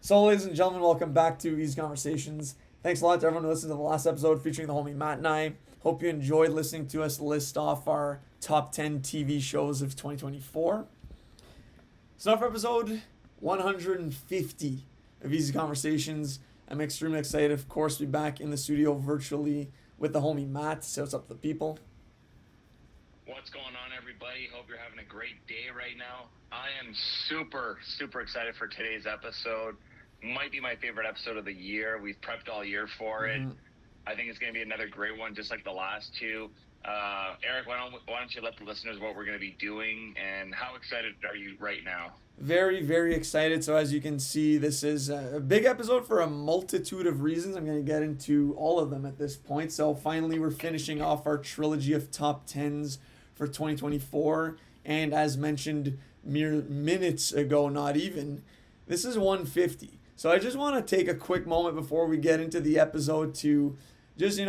So, ladies and gentlemen, welcome back to Eazy Conversations. Thanks a lot to everyone who listened to the last episode featuring the homie Matt and I. Hope you enjoyed listening to us list off our top 10 TV shows of 2024. So, now for episode 150 of Eazy Conversations. I'm extremely excited, of course, to be back in the studio virtually with the homie Matt. So, what's up to the people? What's going on, everybody? Hope you're having a great day right now. I am super excited for today's episode. Might be my favorite episode of the year. We've prepped all year for it. I think it's going to be another great one, just like the last two. Eric, why don't you let the listeners what we're going to be doing, and how excited are you right now? Very excited. So as you can see, this is a big episode for a multitude of reasons. I'm going to get into all of them at this point. So finally, we're finishing off our trilogy of top 10s for 2024. And as mentioned mere minutes ago, not even, this is 150. So I just want to take a quick moment before we get into the episode to just,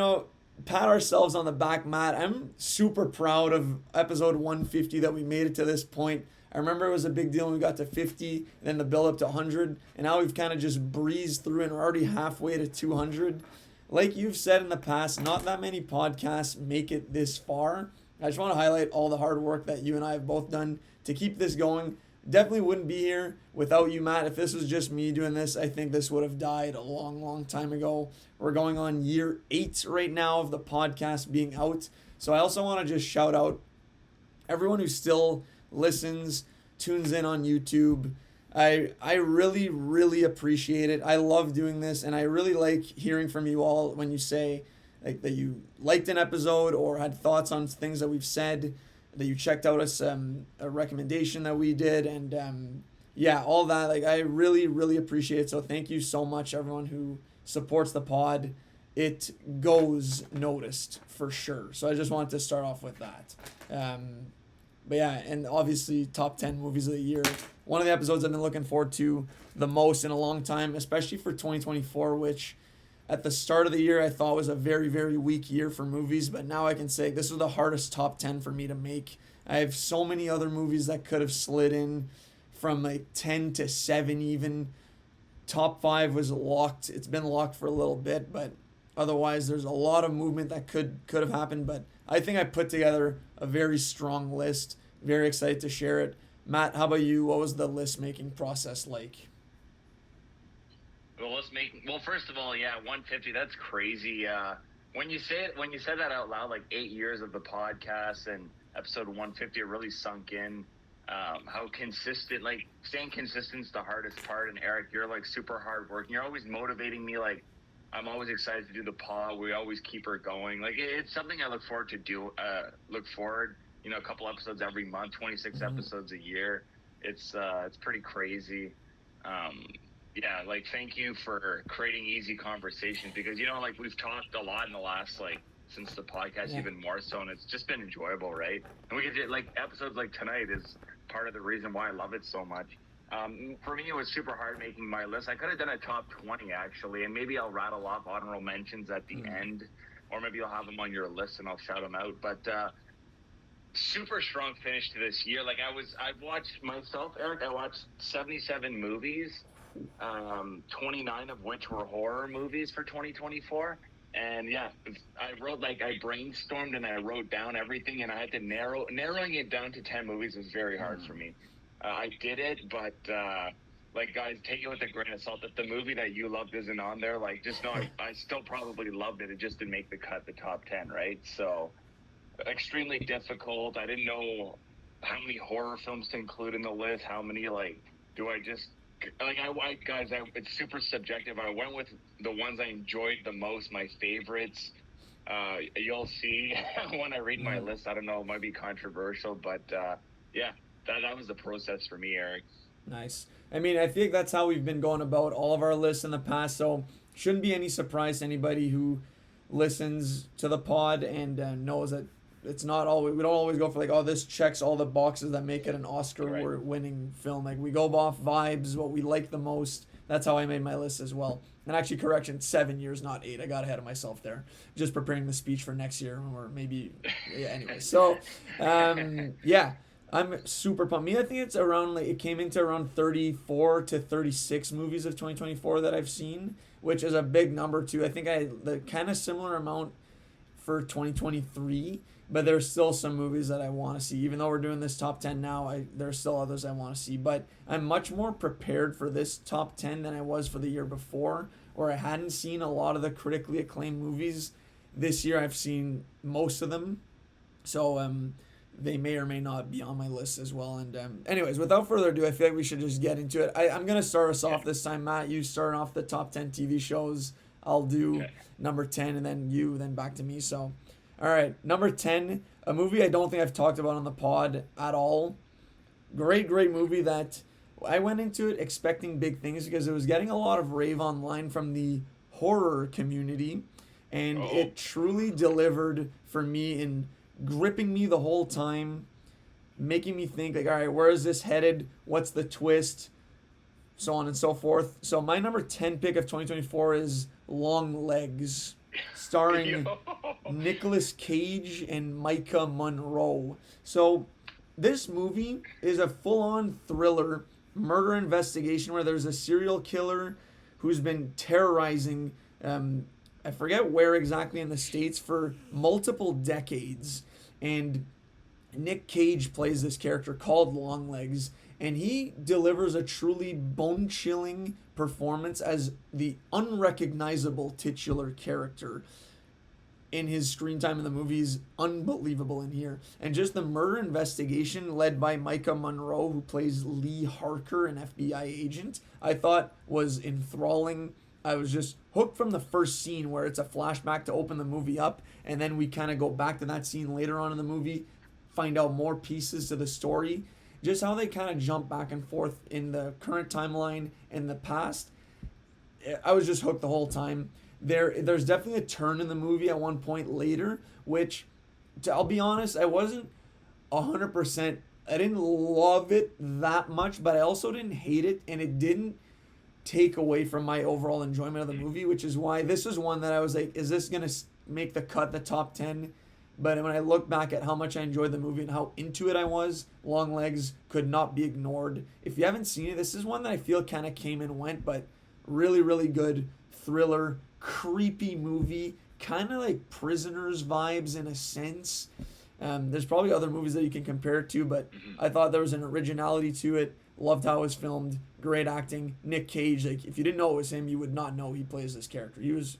pat ourselves on the back, Matt. I'm super proud of episode 150 that we made it to this point. I remember it was a big deal when we got to 50, and then the build up to 100, and now we've kind of just breezed through and we're already halfway to 200. Like you've said in the past, not that many podcasts make it this far. I just want to highlight all the hard work that you and I have both done to keep this going. Definitely wouldn't be here without you, Matt. If this was just me doing this, I think this would have died a long time ago. We're going on year 8 right now of the podcast being out. So I also want to just shout out everyone who still listens, tunes in on YouTube. I really appreciate it. I love doing this, and I really like hearing from you all when you say like that you liked an episode or had thoughts on things that we've said, that you checked out a recommendation that we did, and all that. Like I really appreciate it. So thank you so much, everyone who supports the pod. It goes noticed for sure. So I just wanted to start off with that. But yeah, and obviously top 10 movies of the year. One of the episodes I've been looking forward to the most in a long time, especially for 2024, which at the start of the year I thought was a very weak year for movies, but now I can say this was the hardest top 10 for me to make. I have so many other movies that could have slid in from like 10 to 7 even. Top 5 was locked. It's been locked for a little bit, but otherwise there's a lot of movement that could have happened, but I think I put together a very strong list. Very excited to share it. Matt, how about you? What was the list making process like? Well, first of all, 150. That's crazy. When you said that out loud, like 8 years of the podcast and episode 150, it really sunk in. How consistent, like staying consistent is the hardest part. And Eric, you're like super hard working. You're always motivating me. Like I'm always excited to do the pod. We always keep her going. Like it's something I look forward to do. A couple episodes every month, 26 episodes a year. It's pretty crazy. Thank you for creating Eazy Conversations, because we've talked a lot in the last since the podcast, even more so, and it's just been enjoyable, right? And we get episodes like tonight is part of the reason why I love it so much. For me, it was super hard making my list. I could have done a top 20 actually, and maybe I'll rattle off honorable mentions at the end, or maybe I'll have them on your list and I'll shout them out. But super strong finish to this year. I've watched myself, Eric. I watched 77 movies. 29 of which were horror movies for 2024, and I brainstormed and I wrote down everything, and I had to narrowing it down to 10 movies was very hard for me. I did it, but guys, take it with a grain of salt. If the movie that you loved isn't on there, just know I still probably loved it. It just didn't make the top 10, right? So extremely difficult. I didn't know how many horror films to include in the list. How many do I just it's super subjective. I went with the ones I enjoyed the most, my favorites. You'll see when I read my list. I don't know, it might be controversial, but that was the process for me, Eric. Nice. I mean, I think that's how we've been going about all of our lists in the past, so shouldn't be any surprise to anybody who listens to the pod and knows that it's not always, we don't always go for this checks all the boxes that make it an Oscar winning film. We go off vibes, what we like the most. That's how I made my list as well. And actually, correction, 7 years, not 8. I got ahead of myself there. Just preparing the speech for next year, or maybe, anyway. So, I'm super pumped. Me, I think it's around like it came into around 34 to 36 movies of 2024 that I've seen, which is a big number too. I think I the kind of similar amount for 2023, but there's still some movies that I want to see. Even though we're doing this top 10 now, there's still others I want to see. But I'm much more prepared for this top 10 than I was for the year before, where I hadn't seen a lot of the critically acclaimed movies. This year, I've seen most of them, so they may or may not be on my list as well. And anyways, without further ado, I feel like we should just get into it. I'm gonna start us off this time, Matt. You start off the top 10 TV shows. I'll do number 10, and then you, then back to me. So, all right, number 10, a movie I don't think I've talked about on the pod at all. Great movie that I went into it expecting big things because it was getting a lot of rave online from the horror community, and it truly delivered for me in gripping me the whole time, making me think like, all right, where is this headed? What's the twist? So on and so forth. So my number 10 pick of 2024 is Long Legs, starring Nicolas Cage and Micah Monroe. So this movie is a full-on thriller murder investigation where there's a serial killer who's been terrorizing I forget where exactly in the States for multiple decades. And Nick Cage plays this character called Longlegs, and he delivers a truly bone-chilling performance as the unrecognizable titular character. In his screen time in the movie is unbelievable in here. And just the murder investigation led by Micah Monroe, who plays Lee Harker, an FBI agent, I thought was enthralling. I was just hooked from the first scene where it's a flashback to open the movie up, and then we kind of go back to that scene later on in the movie, find out more pieces to the story. Just how they kind of jump back and forth in the current timeline and the past. I was just hooked the whole time. There's definitely a turn in the movie at one point later, which, I'll be honest, I wasn't 100%. I didn't love it that much, but I also didn't hate it, and it didn't take away from my overall enjoyment of the movie, which is why this is one that I was like, is this going to make the cut, the top 10? But when I look back at how much I enjoyed the movie and how into it I was, Long Legs could not be ignored. If you haven't seen it, this is one that I feel kind of came and went, but really good thriller, creepy movie, kind of like Prisoners vibes in a sense. There's probably other movies that you can compare it to, but I thought there was an originality to it. Loved how it was filmed. Great acting. Nick Cage, like if you didn't know it was him, you would not know he plays this character. He was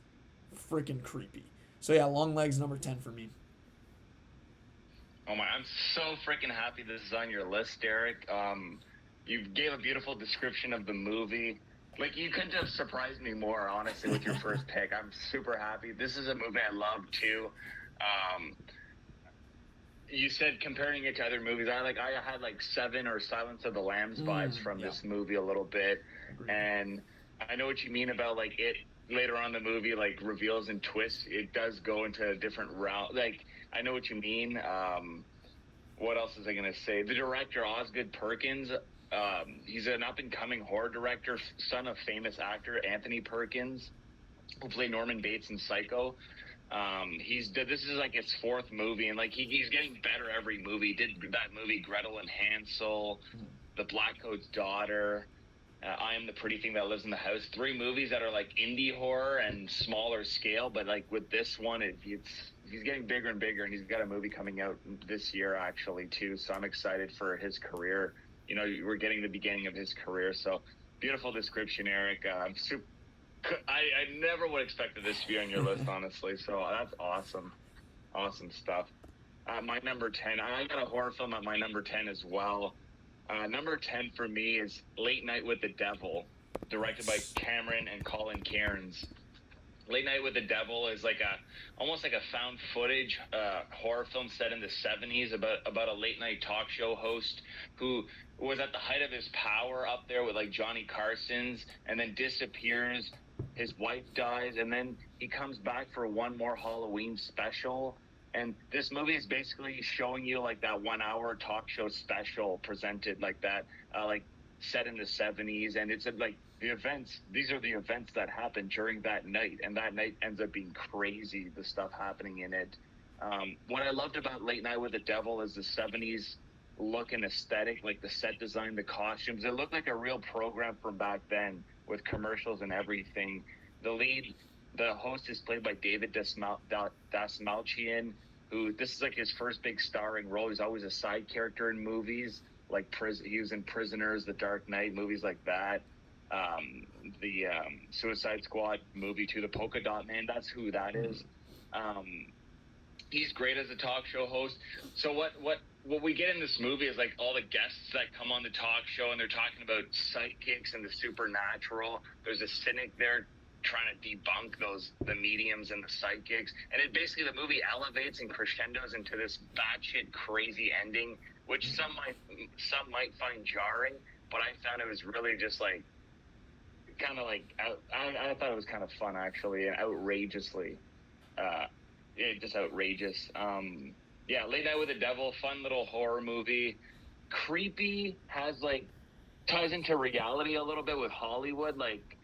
freaking creepy. So yeah, Long Legs, number 10 for me. Oh my, I'm so freaking happy this is on your list, Derek. You gave a beautiful description of the movie. Like, you couldn't have surprised me more, honestly, with your first pick. I'm super happy. This is a movie I love, too. You said comparing it to other movies. I had like Seven or Silence of the Lambs vibes from this movie a little bit. Agreed. And I know what you mean about, like, it later on in the movie, like, reveals and twists. It does go into a different route. Like, I know what you mean. What else is I going to say? The director, Osgood Perkins, he's an up-and-coming horror director, son of famous actor Anthony Perkins, who played Norman Bates in Psycho. This is like his fourth movie, and like he's getting better every movie. He did that movie Gretel and Hansel, The Black Coat's Daughter, I Am the Pretty Thing That Lives in the House. 3 movies that are like indie horror and smaller scale, but like with this one, he's getting bigger and bigger, and he's got a movie coming out this year actually too. So I'm excited for his career. You know, we're getting the beginning of his career. So beautiful description, Eric. I'm super. I never would have expected this to be on your list, honestly. So that's awesome. Awesome stuff. My number 10, I got a horror film at my number 10 as well. Number 10 for me is Late Night with the Devil, directed by Cameron and Colin Cairns. Late Night with the Devil is like almost like a found footage horror film set in the 70s about a late night talk show host who was at the height of his power up there with like Johnny Carson's, and then disappears. His wife dies, and then he comes back for one more Halloween special. And this movie is basically showing you like that 1 hour talk show special presented like that, like set in the 70s. And it's like the events, these are the events that happened during that night. And that night ends up being crazy, the stuff happening in it. What I loved about Late Night with the Devil is the 70s look and aesthetic, like the set design, the costumes. It looked like a real program from back then with commercials and everything. The host is played by David Dasmalchian, who this is like his first big starring role. He's always a side character in movies, like he was in Prisoners, The Dark Knight, movies like that. The Suicide Squad movie too, the Polka Dot Man. That's who that is. He's great as a talk show host. So what we get in this movie is like all the guests that come on the talk show, and they're talking about psychics and the supernatural. There's a cynic there trying to debunk the mediums and the psychics, and it basically, the movie elevates and crescendos into this batshit crazy ending, which some might find jarring, but I found it was really just like kind of like I thought it was kind of fun, actually, and outrageously just outrageous. Yeah, Late Night with the Devil, fun little horror movie. Creepy, ties into reality a little bit with Hollywood. Like,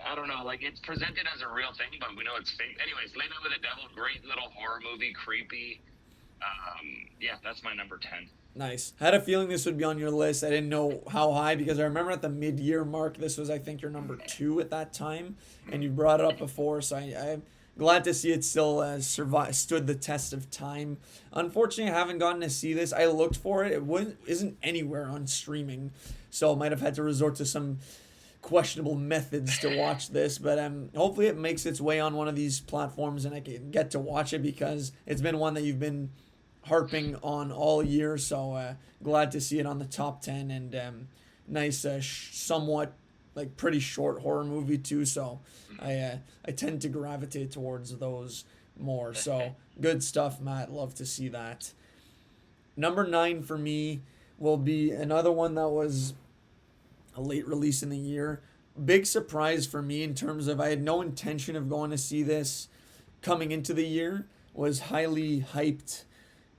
I don't know, like, it's presented as a real thing, but we know it's fake. Anyways, Late Night with the Devil, great little horror movie, creepy. Yeah, that's my number 10. Nice. I had a feeling this would be on your list. I didn't know how high, because I remember at the mid-year mark, this was, I think, your number 2 at that time, and you brought it up before, so I'm glad to see it still stood the test of time. Unfortunately, I haven't gotten to see this. I looked for it. It isn't anywhere on streaming, so I might have had to resort to some questionable methods to watch this, but hopefully it makes its way on one of these platforms and I can get to watch it, because it's been one that you've been harping on all year. So glad to see it on the top 10, and nice somewhat like pretty short horror movie too, so I tend to gravitate towards those more. So good stuff, Matt. Love to see that. Number 9 for me will be another one that was a late release in the year. Big surprise for me in terms of I had no intention of going to see this coming into the year. Was highly hyped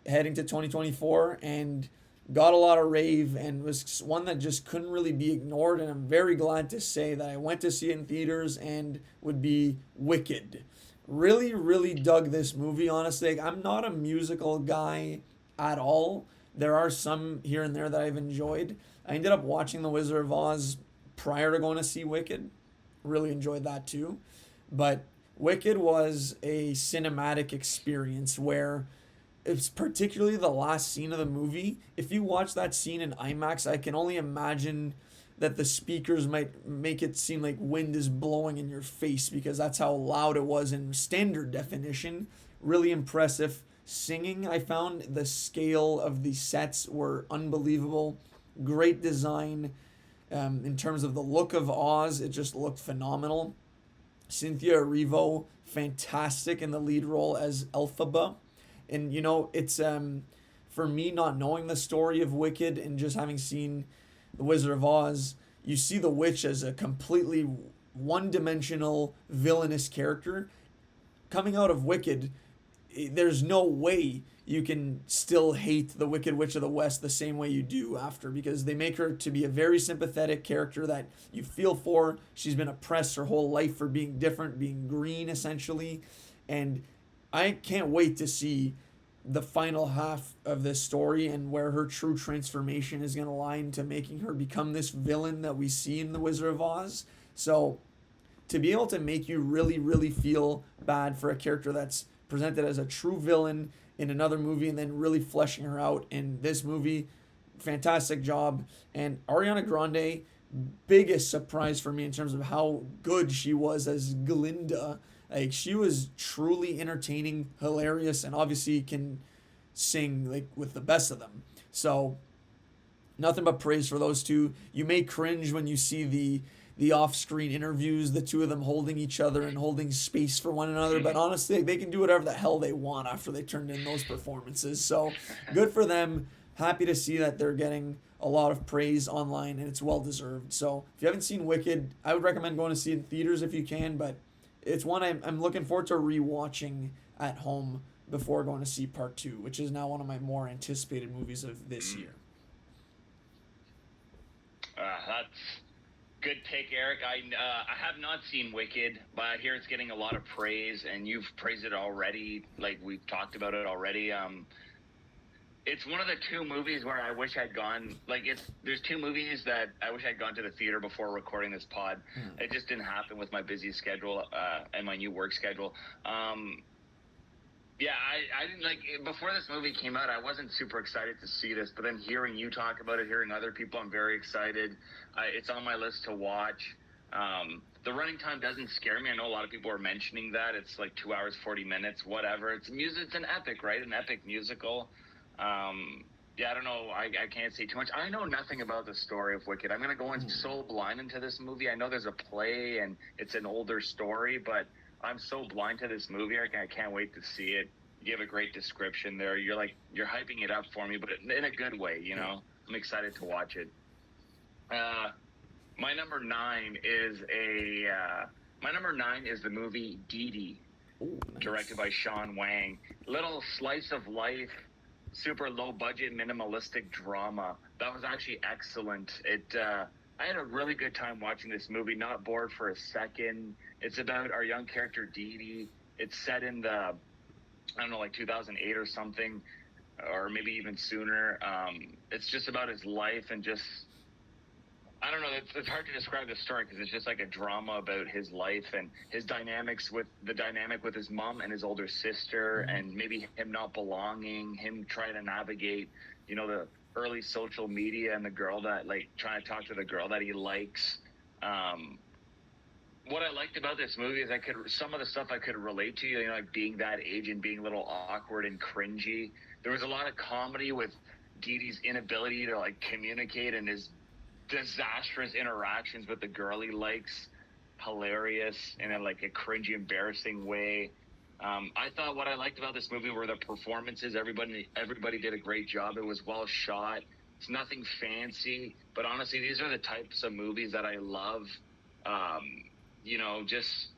heading to 2024 and got a lot of rave, and was one that just couldn't really be ignored, and I'm very glad to say that I went to see it in theaters, and would be Wicked. Really, really dug this movie, honestly. I'm not a musical guy at all. There are some here and there that I've enjoyed. I ended up watching The Wizard of Oz prior to going to see Wicked. Really enjoyed that too. But Wicked was a cinematic experience where it's particularly the last scene of the movie. If you watch that scene in IMAX, I can only imagine that the speakers might make it seem like wind is blowing in your face, because that's how loud it was in standard definition. Really impressive singing. I found the scale of the sets were unbelievable. Great design. In terms of the look of Oz, it just looked phenomenal. Cynthia Erivo, fantastic in the lead role as Elphaba. And, you know, it's for me, not knowing the story of Wicked and just having seen The Wizard of Oz, you see the witch as a completely one-dimensional villainous character. Coming out of Wicked, there's no way you can still hate the Wicked Witch of the West the same way you do after, because they make her to be a very sympathetic character that you feel for. She's been oppressed her whole life for being different, being green essentially, and I can't wait to see the final half of this story and where her true transformation is going to lie into making her become this villain that we see in The Wizard of Oz. So to be able to make you really, really feel bad for a character that's presented as a true villain in another movie and then really fleshing her out in this movie, fantastic job. And Ariana Grande, biggest surprise for me in terms of how good she was as Glinda. Like, she was truly entertaining, hilarious, and obviously can sing like with the best of them. So nothing but praise for those two. You may cringe when you see the off-screen interviews, the two of them holding each other and holding space for one another, but honestly, they can do whatever the hell they want after they turned in those performances. So good for them. Happy to see that they're getting a lot of praise online, and it's well deserved. So if you haven't seen Wicked, I would recommend going to see it in theaters if you can, but it's one I'm looking forward to rewatching at home before going to see Part 2, which is now one of my more anticipated movies of this year. That's good pick, Eric. I have not seen Wicked, but I hear it's getting a lot of praise, and you've praised it already. Like, we've talked about it already. it's one of the two movies where I wish I'd gone. Like, there's two movies that I wish I'd gone to the theater before recording this pod. It just didn't happen with my busy schedule and my new work schedule. Yeah, I didn't like before this movie came out. I wasn't super excited to see this, but then hearing you talk about it, hearing other people, I'm very excited. It's on my list to watch. The running time doesn't scare me. I know a lot of people are mentioning that it's like 2 hours 40 minutes, whatever. It's music. It's an epic, right? An epic musical. Yeah, I don't know. I can't say too much. I know nothing about the story of Wicked. I'm gonna go in so blind into this movie. I know there's a play and it's an older story, but I'm so blind to this movie. I can't wait to see it. You have a great description there. You're hyping it up for me, but in a good way. You know, I'm excited to watch it. My number nine is the movie Dee Dee, directed by Sean Wang. Little slice of life, super low budget, minimalistic drama. That was actually excellent. I had a really good time watching this movie. Not bored for a second. It's about our young character Dee Dee. It's set in I don't know, like 2008 or something, or maybe even sooner. It's just about his life and just, I don't know. It's hard to describe the story because it's just like a drama about his life and his dynamic with his mom and his older sister, and maybe him not belonging, him trying to navigate, the early social media and the girl that trying to talk to the girl that he likes. What I liked about this movie is some of the stuff I could relate to, like being that age and being a little awkward and cringy. There was a lot of comedy with Dee Dee's inability to communicate and his disastrous interactions with the girl he likes. Hilarious in a cringy, embarrassing way. I thought what I liked about this movie were the performances. Everybody did a great job. It was well shot. It's nothing fancy, but honestly, these are the types of movies that I love. Just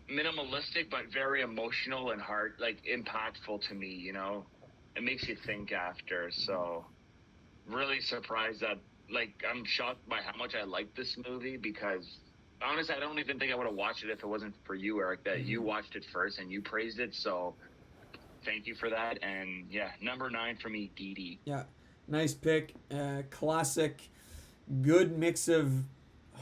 minimalistic, but very emotional and impactful to me. It makes you think after. So, really surprised that I'm shocked by how much I like this movie because honestly, I don't even think I would have watched it if it wasn't for you, Eric, that you watched it first and you praised it. So thank you for that. And yeah, number 9 for me, Dee Dee. Yeah, nice pick. Classic, good mix of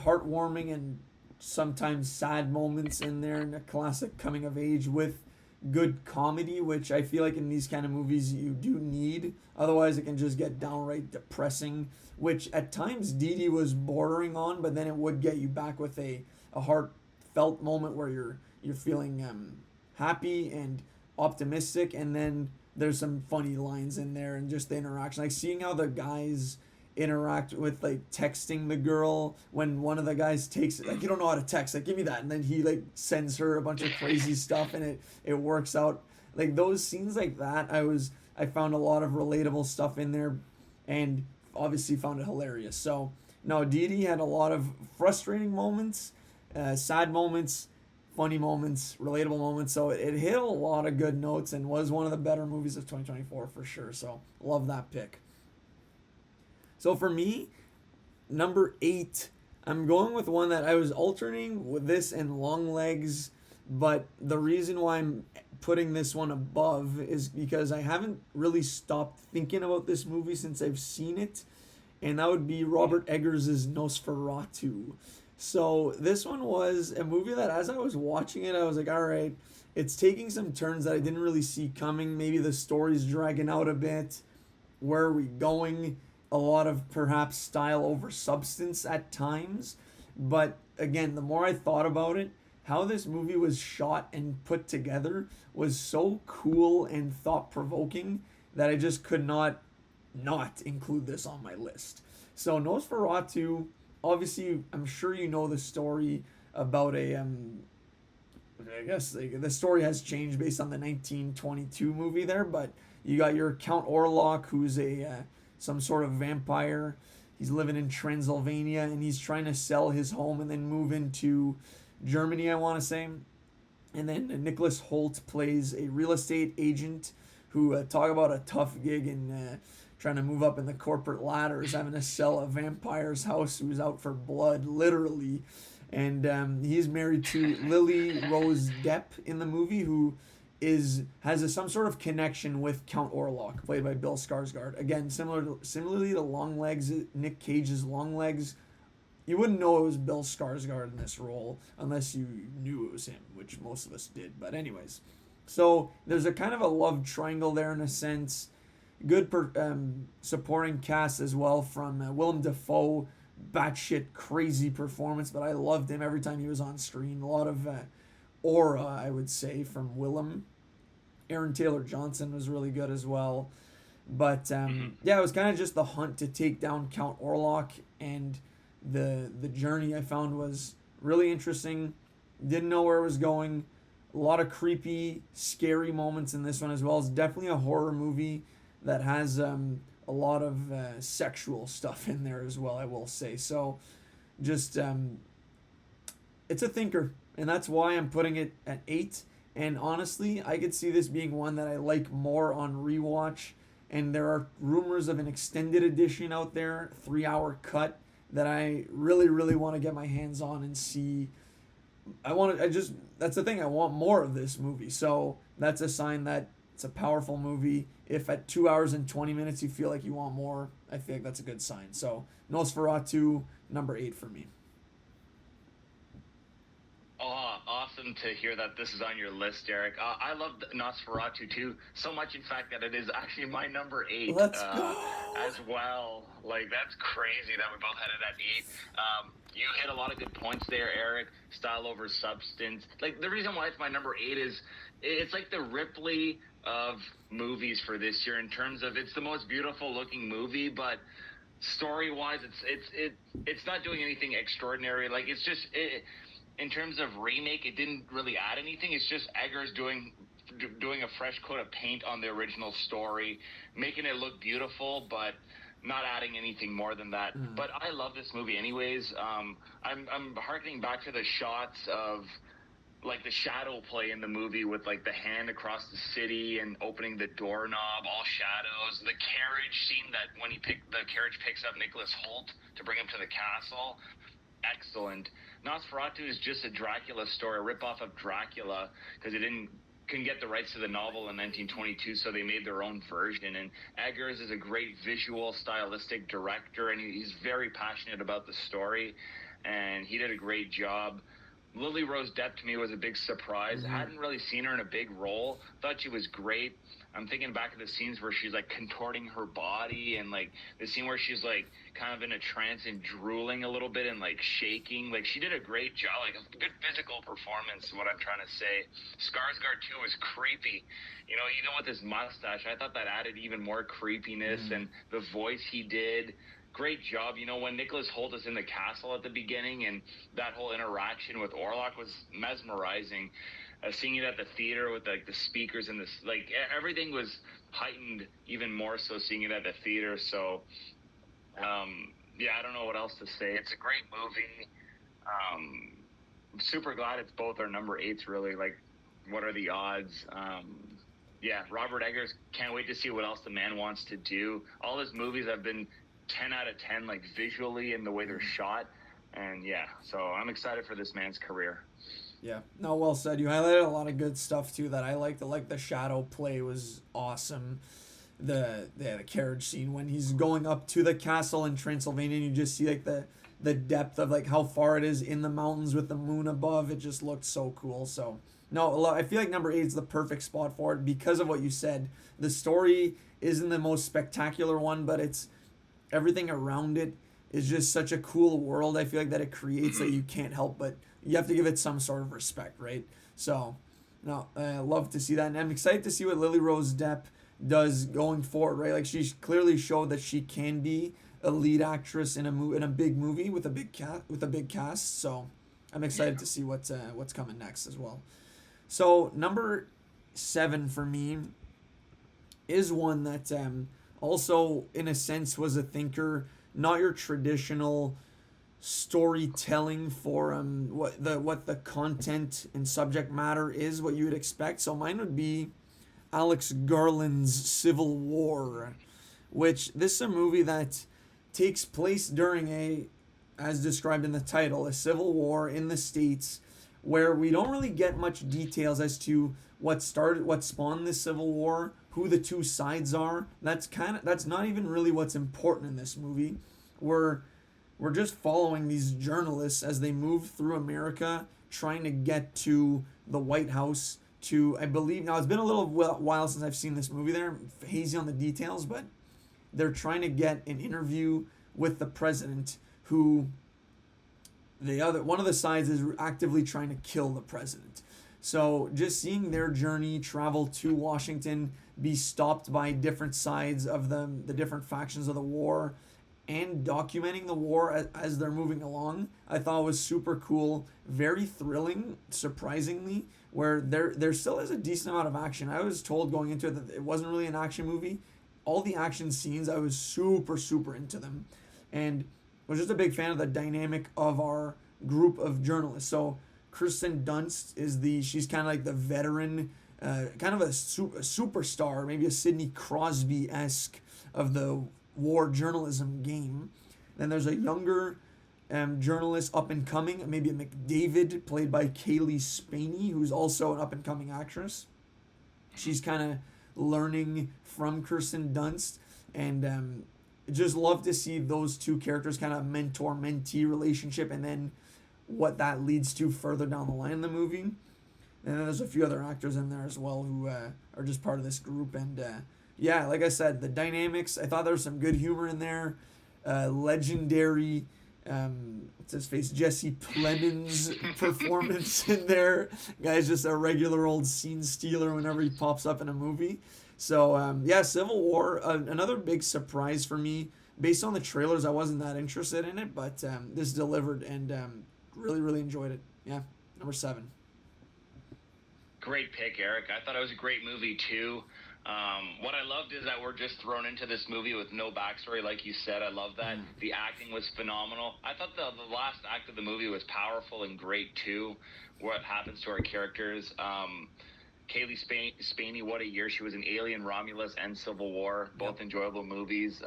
heartwarming and sometimes sad moments in there, and a classic coming of age with good comedy, which I feel like in these kind of movies you do need. Otherwise, it can just get downright depressing, which at times Dee Dee was bordering on, but then it would get you back with a heartfelt moment where you're feeling happy and optimistic, and then there's some funny lines in there and just the interaction, like seeing how the guys interact with texting the girl when one of the guys takes it, you don't know how to text, give me that, and then he sends her a bunch of crazy stuff and it works out. Those scenes like that, I found a lot of relatable stuff in there and obviously found it hilarious. So no, Dee Dee had a lot of frustrating moments, sad moments, funny moments, relatable moments, so it hit a lot of good notes and was one of the better movies of 2024 for sure. So love that pick. So for me, number 8, I'm going with one that I was alternating with this and Longlegs, but the reason why I'm putting this one above is because I haven't really stopped thinking about this movie since I've seen it, and that would be Robert Eggers' Nosferatu. So this one was a movie that as I was watching it, I was like, all right, it's taking some turns that I didn't really see coming. Maybe the story's dragging out a bit. Where are we going? A lot of perhaps style over substance at times. But again, the more I thought about it, how this movie was shot and put together was so cool and thought-provoking that I just could not include this on my list. So Nosferatu, obviously, I'm sure you know the story about I guess the story has changed based on the 1922 movie there, but you got your Count Orlok, who's some sort of vampire. He's living in Transylvania and he's trying to sell his home and then move into Germany, I want to say. And then Nicholas Hoult plays a real estate agent who talk about a tough gig and trying to move up in the corporate ladders, having to sell a vampire's house who's out for blood, literally. And he's married to Lily Rose Depp in the movie, who has some sort of connection with Count Orlok, played by Bill Skarsgård. Again, similarly to Longlegs, Nick Cage's Longlegs, you wouldn't know it was Bill Skarsgård in this role unless you knew it was him, which most of us did. But anyways, so there's a kind of a love triangle there in a sense. Good supporting cast as well from Willem Dafoe, batshit crazy performance, but I loved him every time he was on screen. A lot of aura, I would say, from Willem. Aaron Taylor Johnson was really good as well. But yeah, it was kind of just the hunt to take down Count Orlok, and the journey I found was really interesting. Didn't know where it was going. A lot of creepy, scary moments in this one as well. It's definitely a horror movie that has a lot of sexual stuff in there as well, I will say. So just it's a thinker, and that's why I'm putting it at 8. And honestly, I could see this being one that I like more on rewatch. And there are rumors of an extended edition out there, 3-hour cut, that I really, really want to get my hands on and see. That's the thing, I want more of this movie. So that's a sign that it's a powerful movie. If at 2 hours and 20 minutes you feel like you want more, I feel like that's a good sign. So Nosferatu, number 8 for me. Oh, awesome to hear that this is on your list, Derek. I love Nosferatu too, so much in fact that it is actually my number 8. Let's go. As well. Like, that's crazy that we both had it at 8. You hit a lot of good points there, Eric. Style over substance. Like, the reason why it's my number 8 is it's like the Ripley of movies for this year in terms of it's the most beautiful looking movie, but story-wise, it's not doing anything extraordinary. Like, it's just in terms of remake, it didn't really add anything. It's just Eggers doing a fresh coat of paint on the original story, making it look beautiful, but not adding anything more than that. But I love this movie anyways. I'm harkening back to the shots of like the shadow play in the movie with like the hand across the city and opening the doorknob, all shadows. The carriage scene that when the carriage picks up Nicholas Hoult to bring him to the castle. Excellent. Nosferatu is just a Dracula story, a ripoff of Dracula, because it couldn't get the rights to the novel in 1922, so they made their own version. And Eggers is a great visual, stylistic director, and he's very passionate about the story, and he did a great job. Lily Rose Depp to me was a big surprise. I hadn't really seen her in a big role. Thought she was great. I'm thinking back to the scenes where she's like contorting her body, and like the scene where she's like kind of in a trance and drooling a little bit and like shaking. Like, she did a great job, like a good physical performance is what I'm trying to say. Skarsgård too was creepy. You know, even with his mustache, I thought that added even more creepiness, and the voice he did. Great job. You know, when Nicholas Hoult is in the castle at the beginning and that whole interaction with Orlok was mesmerizing. Seeing it at the theater with like the speakers and this, like everything was heightened even more so seeing it at the theater. So, yeah, I don't know what else to say. It's a great movie. I'm super glad it's both our number 8s, really. Like, what are the odds? Yeah, Robert Eggers, can't wait to see what else the man wants to do. All his movies have been 10 out of 10, like visually and the way they're shot. And yeah, so I'm excited for this man's career. Yeah, no, well said. You highlighted a lot of good stuff too that I liked. Like the shadow play was awesome. The carriage scene when he's going up to the castle in Transylvania, and you just see like the depth of like how far it is in the mountains with the moon above. It just looked so cool. So no, I feel like number 8 is the perfect spot for it because of what you said. The story isn't the most spectacular one, but it's everything around it is just such a cool world. I feel like that it creates that you can't help but you have to give it some sort of respect, right? So, no, I love to see that, and I'm excited to see what Lily Rose Depp does going forward, right? Like, she's clearly showed that she can be a lead actress in a big movie with a big cast. So, I'm excited to see what's coming next as well. So, number 7 for me is one that also, in a sense, was a thinker, not your traditional storytelling for what the content and subject matter is, what you would expect. So mine would be Alex Garland's Civil War, which this is a movie that takes place during as described in the title, a civil war in the States where we don't really get much details as to what spawned this civil war, who the two sides are. That's not even really what's important in this movie. We're just following these journalists as they move through America, trying to get to the White House. I believe, now it's been a little while since I've seen this movie there, I'm hazy on the details, but they're trying to get an interview with the president, who one of the sides is actively trying to kill the president. So just seeing their journey travel to Washington, be stopped by different sides of the different factions of the war, and documenting the war as they're moving along, I thought was super cool, very thrilling, surprisingly, where there still is a decent amount of action. I was told going into it that it wasn't really an action movie. All the action scenes, I was super, super into them, and was just a big fan of the dynamic of our group of journalists. So Kirsten Dunst she's kind of like the veteran, kind of a superstar, maybe a Sidney Crosby-esque of the war journalism game. Then there's a younger journalist, up and coming, maybe a McDavid, played by Kaylee Spaney, who's also an up and coming actress. She's kind of learning from Kirsten Dunst, and just love to see those two characters kind of mentor-mentee relationship, and then what that leads to further down the line in the movie. And then there's a few other actors in there as well who are just part of this group. And yeah, like I said, the dynamics, I thought there was some good humor in there. Legendary, what's his face, Jesse Plemons' performance in there. Guy's just a regular old scene stealer whenever he pops up in a movie. So yeah, Civil War, another big surprise for me. Based on the trailers, I wasn't that interested in it, but this delivered, and really, really enjoyed it. Yeah, number 7. Great pick, Eric. I thought it was a great movie too. What I loved is that we're just thrown into this movie with no backstory, like you said. I love that. The acting was phenomenal. I thought the last act of the movie was powerful and great too. What happens to our characters. Kaylee Spaney, what a year. She was in Alien, Romulus, and Civil War. Both enjoyable movies.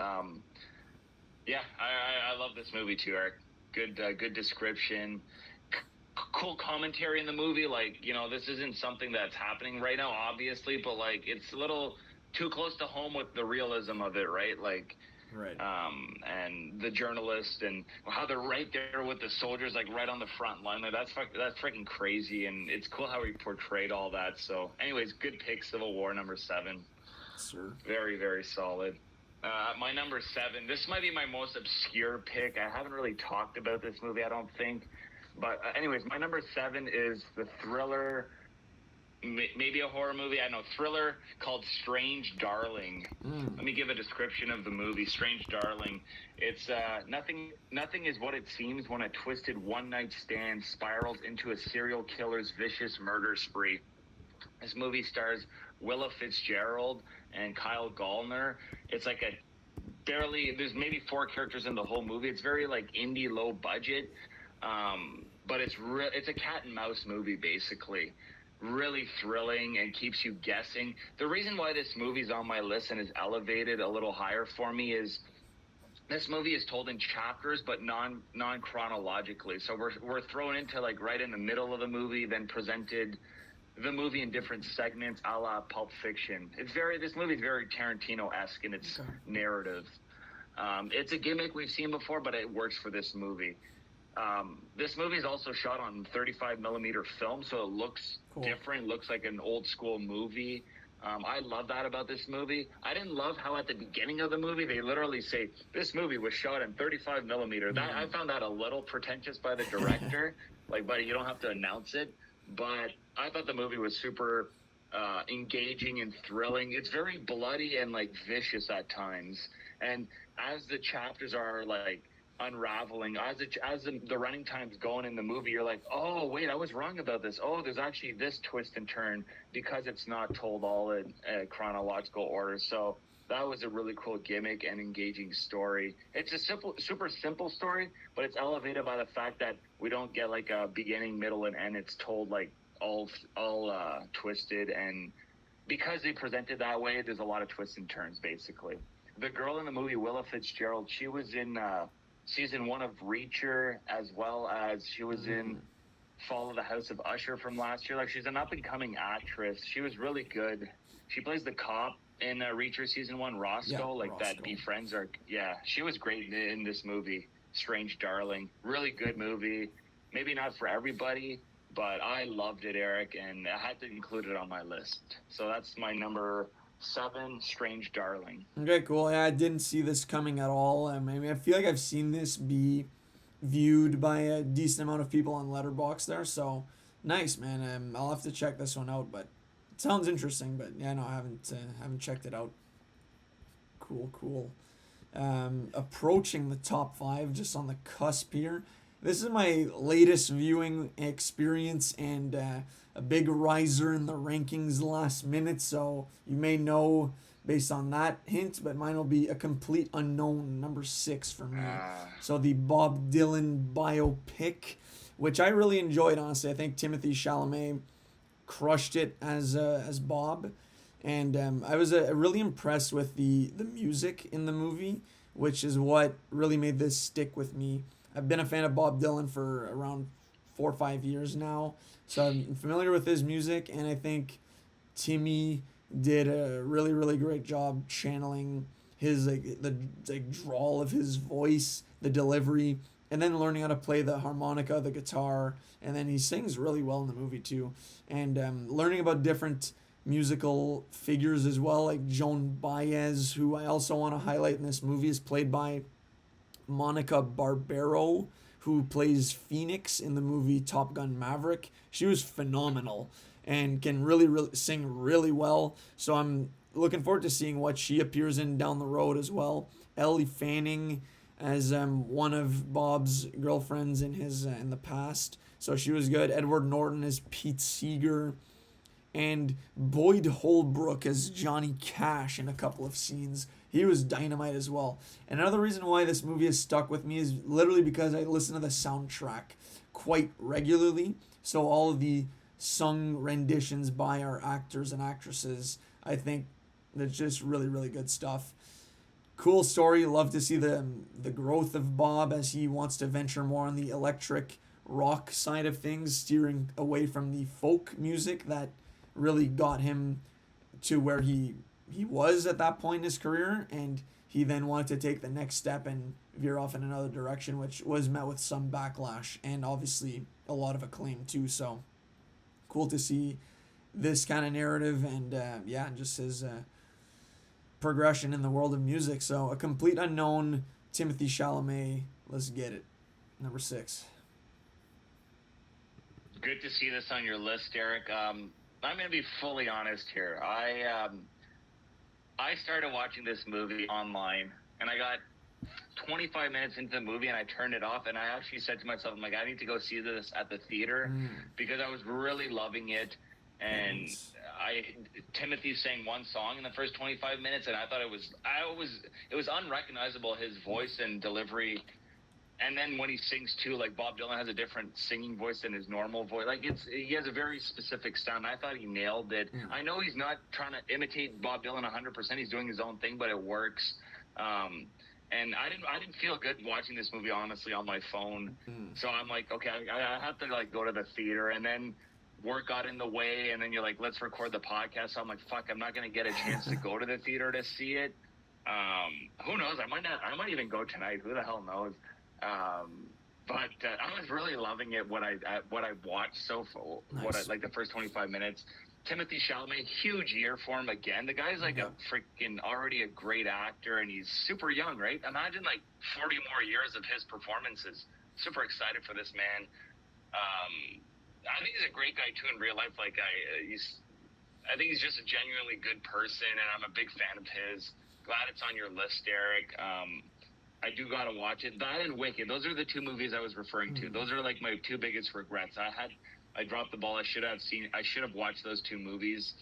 Yeah, I love this movie too, Eric. Good description. Cool commentary in the movie. Like, this isn't something that's happening right now, obviously, but like it's a little too close to home with the realism of it, right? Like, right. And the journalist and how they're right there with the soldiers, like right on the front line. Like that's freaking crazy, and it's cool how he portrayed all that. So, anyways, good pick, Civil War, number 7. Sure. Very, very solid. My number 7. This might be my most obscure pick. I haven't really talked about this movie, I don't think. But anyways, my number 7 is the thriller, maybe a horror movie, I don't know, thriller called Strange Darling. Let me give a description of the movie, Strange Darling. It's nothing is what it seems when a twisted one-night stand spirals into a serial killer's vicious murder spree. This movie stars Willa Fitzgerald and Kyle Gallner. It's like there's maybe 4 characters in the whole movie. It's very like indie, low budget. But it's a cat and mouse movie, basically. Really thrilling and keeps you guessing. The reason why this movie's on my list and is elevated a little higher for me is this movie is told in chapters, but non-chronologically. So we're thrown into like right in the middle of the movie, then presented the movie in different segments, a la Pulp Fiction. This movie is very Tarantino-esque in its narrative. It's a gimmick we've seen before, but it works for this movie. This movie is also shot on 35 millimeter film, so it looks different. Looks like an old school movie. I love that about this movie. I didn't love how at the beginning of the movie they literally say this movie was shot in 35 millimeter. I found that a little pretentious by the director. Like, buddy, you don't have to announce it. But I thought the movie was super engaging and thrilling. It's very bloody and like vicious at times. And as the chapters are like unraveling, as the running time's going in the movie, you're like, oh wait, I was wrong about this. Oh, there's actually this twist and turn, because it's not told all in chronological order. So that was a really cool gimmick and engaging story. It's a super simple story, but it's elevated by the fact that we don't get like a beginning, middle, and end. It's told like all twisted, and because they present it that way, there's a lot of twists and turns. Basically, the girl in the movie, Willa Fitzgerald, she was in season 1 of Reacher, as well as she was in follow the House of Usher from last year. Like, she's an up and coming actress. She was really good. She plays the cop in Reacher season 1, Roscoe, like Roscoe. that befriends her. Yeah, she was great in this movie, Strange Darling. Really good movie. Maybe not for everybody, but I loved it, Eric, and I had to include it on my list. So that's my number 7, Strange Darling. Okay, cool. Yeah, I didn't see this coming at all. I mean, I feel like I've seen this be viewed by a decent amount of people on Letterboxd there. So nice, man. I'll have to check this one out. But it sounds interesting. But yeah, no, I haven't checked it out. Cool, cool. Approaching the top 5, just on the cusp here. This is my latest viewing experience and a big riser in the rankings last minute. So you may know based on that hint, but mine will be a complete unknown, number 6 for me. So the Bob Dylan biopic, which I really enjoyed, honestly. I think Timothée Chalamet crushed it as Bob, and I was really impressed with the music in the movie, which is what really made this stick with me. I've been a fan of Bob Dylan for around 4 or 5 years now, so I'm familiar with his music, and I think Timmy did a really great job channeling his the drawl of his voice, the delivery, and then learning how to play the harmonica, the guitar, and then he sings really well in the movie too. And learning about different musical figures as well, like Joan Baez, who I also want to highlight in this movie, is played by Monica Barbero, who plays Phoenix in the movie Top Gun Maverick. She was phenomenal and can really sing really well. So I'm looking forward to seeing what she appears in down the road as well. Ellie Fanning as one of Bob's girlfriends in the past, so she was good. Edward Norton as Pete Seeger, and Boyd Holbrook as Johnny Cash in a couple of scenes. He was dynamite as well. And another reason why this movie has stuck with me is literally because I listen to the soundtrack quite regularly. So all of the sung renditions by our actors and actresses, I think that's just really good stuff. Cool story. Love to see the growth of Bob as he wants to venture more on the electric rock side of things, steering away from the folk music that really got him to where he was at that point in his career, and he then wanted to take the next step and veer off in another direction, which was met with some backlash and obviously a lot of acclaim too. So cool to see this kind of narrative and just his progression in the world of music. So a complete unknown, Timothée Chalamet. Let's get it. Number 6. Good to see this on your list, Eric. I'm going to be fully honest here. I started watching this movie online, and I got 25 minutes into the movie, and I turned it off, and I actually said to myself, I'm like, I need to go see this at the theater because I was really loving it, and Timothy sang one song in the first 25 minutes, and I thought it was unrecognizable, his voice and delivery. And then when he sings too, like Bob Dylan has a different singing voice than his normal voice. Like he has a very specific sound. I thought he nailed it. I know he's not trying to imitate Bob Dylan 100%. He's doing his own thing, but it works. And I didn't feel good watching this movie, honestly, on my phone. So I'm like, okay, I have to like go to the theater, and then work got in the way, and then you're like, let's record the podcast. So I'm like, fuck, I'm not gonna get a chance to go to the theater to see it. Who knows? I might even go tonight. Who the hell knows? But I was really loving it. What I watched so far, like the first 25 minutes. Timothée Chalamet, huge year for him again. The guy's like a freaking already a great actor, and he's super young, right? Imagine like 40 more years of his performances. Super excited for this man. I think he's a great guy too in real life. Like I think he's just a genuinely good person, and I'm a big fan of his. Glad it's on your list, Eric. I do gotta watch it. That and Wicked. Those are the 2 movies I was referring to. Those are like my 2 biggest regrets. I dropped the ball. I should have watched those 2 movies,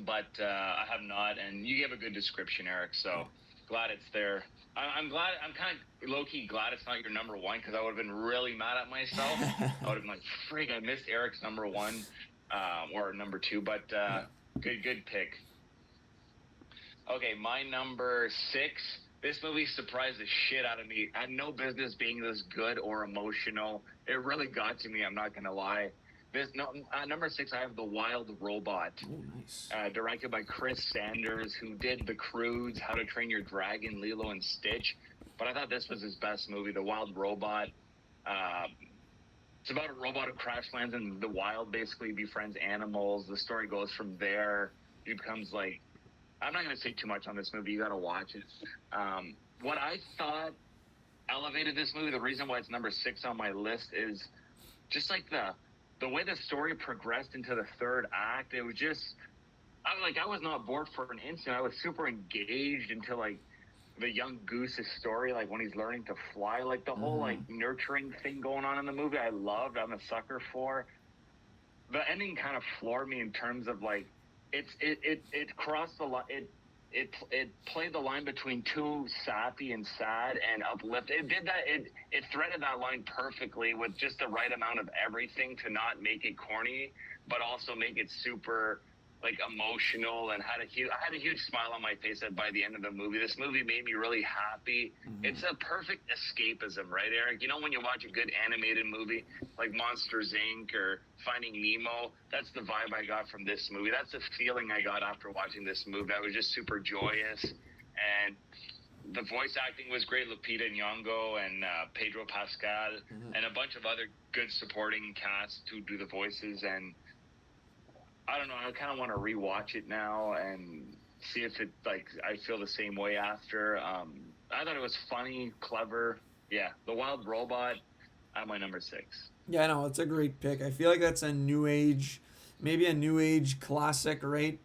but I have not. And you gave a good description, Eric. So glad it's there. I'm glad. I'm kind of low key glad it's not your number 1, because I would have been really mad at myself. I would have been like, "Frig, I missed Eric's number 1 or number 2." But good pick. Okay, my number 6. This movie surprised the shit out of me. I had no business being this good or emotional. it really got to me. I'm not gonna lie. This no number 6. I have The Wild Robot, Oh, nice. directed by Chris Sanders, who did The Croods, How to Train Your Dragon, Lilo and Stitch. But I thought this was his best movie, The Wild Robot. Um, it's about a robot who crash lands in the wild, basically befriends animals. The story goes from there. He becomes like, I'm not going to say too much on this movie. You got to watch it. What I thought elevated this movie, the reason why it's number 6 on my list, is just like the way the story progressed into the third act. It was just, I was not bored for an instant. I was super engaged into like the young Goose's story, like when he's learning to fly, like the whole like nurturing thing going on in the movie. I loved. I'm a sucker for. The ending kind of floored me in terms of like it crossed the line. It played the line between too sappy and sad and uplift. It did that. It threaded that line perfectly with just the right amount of everything to not make it corny, but also make it super like emotional, and I had a huge smile on my face by the end of the movie. This movie made me really happy. It's a perfect escapism, right, Eric? You know, when you watch a good animated movie like Monsters Inc. or Finding Nemo, that's the vibe I got from this movie. That's the feeling I got after watching this movie. I was just super joyous, and the voice acting was great. Lupita Nyong'o and Pedro Pascal, and a bunch of other good supporting cast who do the voices. And I don't know, I kind of want to rewatch it now and see if it, like, I feel the same way after. I thought it was funny, clever. Yeah, The Wild Robot at my number 6. Yeah, no, it's a great pick. I feel like that's a new age, maybe a new age classic, right?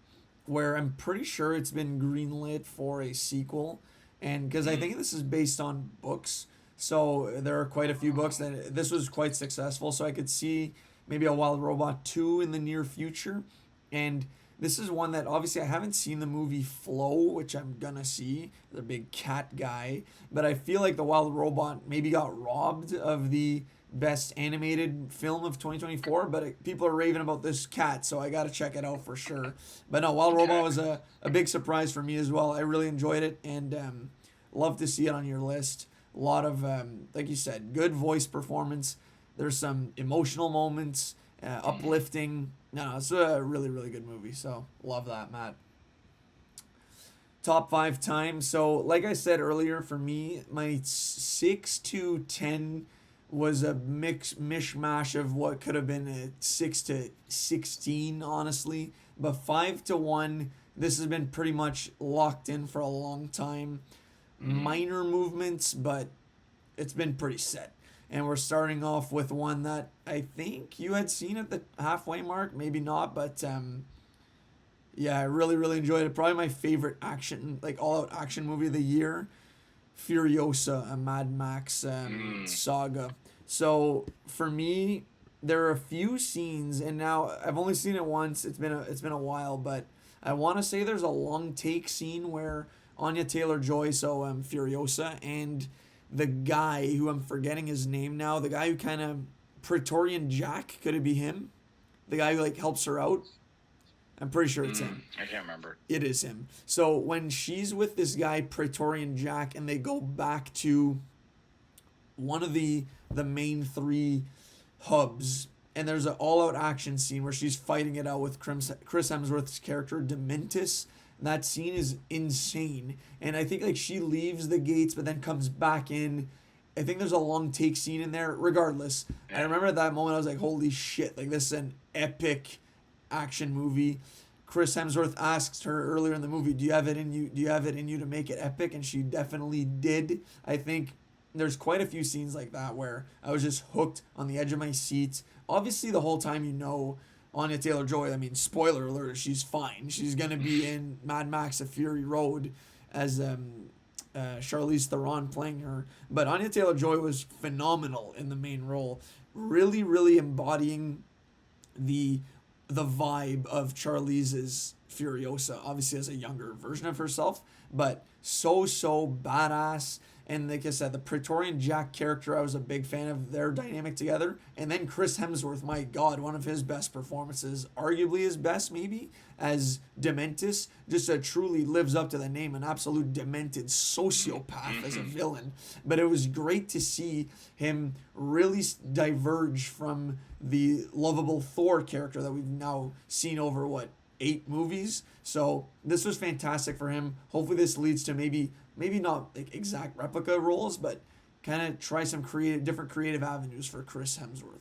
Where I'm pretty sure it's been greenlit for a sequel. And because I think this is based on books. So there are quite a few books that this was quite successful. So I could see maybe a Wild Robot 2 in the near future. And this is one that obviously I haven't seen the movie Flow, which I'm gonna see. The big cat guy. But I feel like the Wild Robot maybe got robbed of the best animated film of 2024, but people are raving about this cat, so I gotta check it out for sure. But no, Wild Robot was a big surprise for me as well. I really enjoyed it, and love to see it on your list. A lot of, like you said, good voice performance. There's some emotional moments, uplifting. No, it's a really, really good movie, so love that, Matt. Top 5 times. So, like I said earlier, for me, my 6 to 10 was a mishmash of what could have been a 6 to 16, honestly. But 5 to 1, this has been pretty much locked in for a long time. Minor movements, but it's been pretty set. And we're starting off with one that I think you had seen at the halfway mark, maybe not, but yeah, I really, really enjoyed it. Probably my favorite action, like all-out action movie of the year. Furiosa, a Mad Max saga. So for me, there are a few scenes, and now I've only seen it once. It's been a while, but I want to say there's a long take scene where Anya Taylor-Joy, so Furiosa, and the guy who I'm forgetting his name now, the guy who kind of Praetorian Jack, could it be him? The guy who like helps her out. I'm pretty sure it's him. I can't remember. It is him. So when she's with this guy, Praetorian Jack, and they go back to one of the main 3 hubs, and there's an all-out action scene where she's fighting it out with Chris Hemsworth's character, Dementis. That scene is insane. And I think like she leaves the gates but then comes back in. I think there's a long take scene in there. Regardless, I remember at that moment I was like, holy shit, like this is an epic action movie. Chris Hemsworth asked her earlier in the movie, do you have it in you? Do you have it in you to make it epic? And she definitely did. I think there's quite a few scenes like that where I was just hooked on the edge of my seat. Obviously, the whole time you know Anya Taylor-Joy, I mean, spoiler alert, she's fine. She's going to be in Mad Max: A Fury Road as Charlize Theron playing her. But Anya Taylor-Joy was phenomenal in the main role. Really, really embodying the vibe of Charlize's Furiosa, obviously as a younger version of herself, but so badass. And like I said, the Praetorian Jack character, I was a big fan of their dynamic together. And then Chris Hemsworth, my God, one of his best performances, arguably his best maybe, as Dementus, just truly lives up to the name, an absolute demented sociopath as a villain. But it was great to see him really diverge from the lovable Thor character that we've now seen over, 8 movies. So this was fantastic for him. Hopefully this leads to maybe not like exact replica roles, but kind of try some different creative avenues for Chris Hemsworth.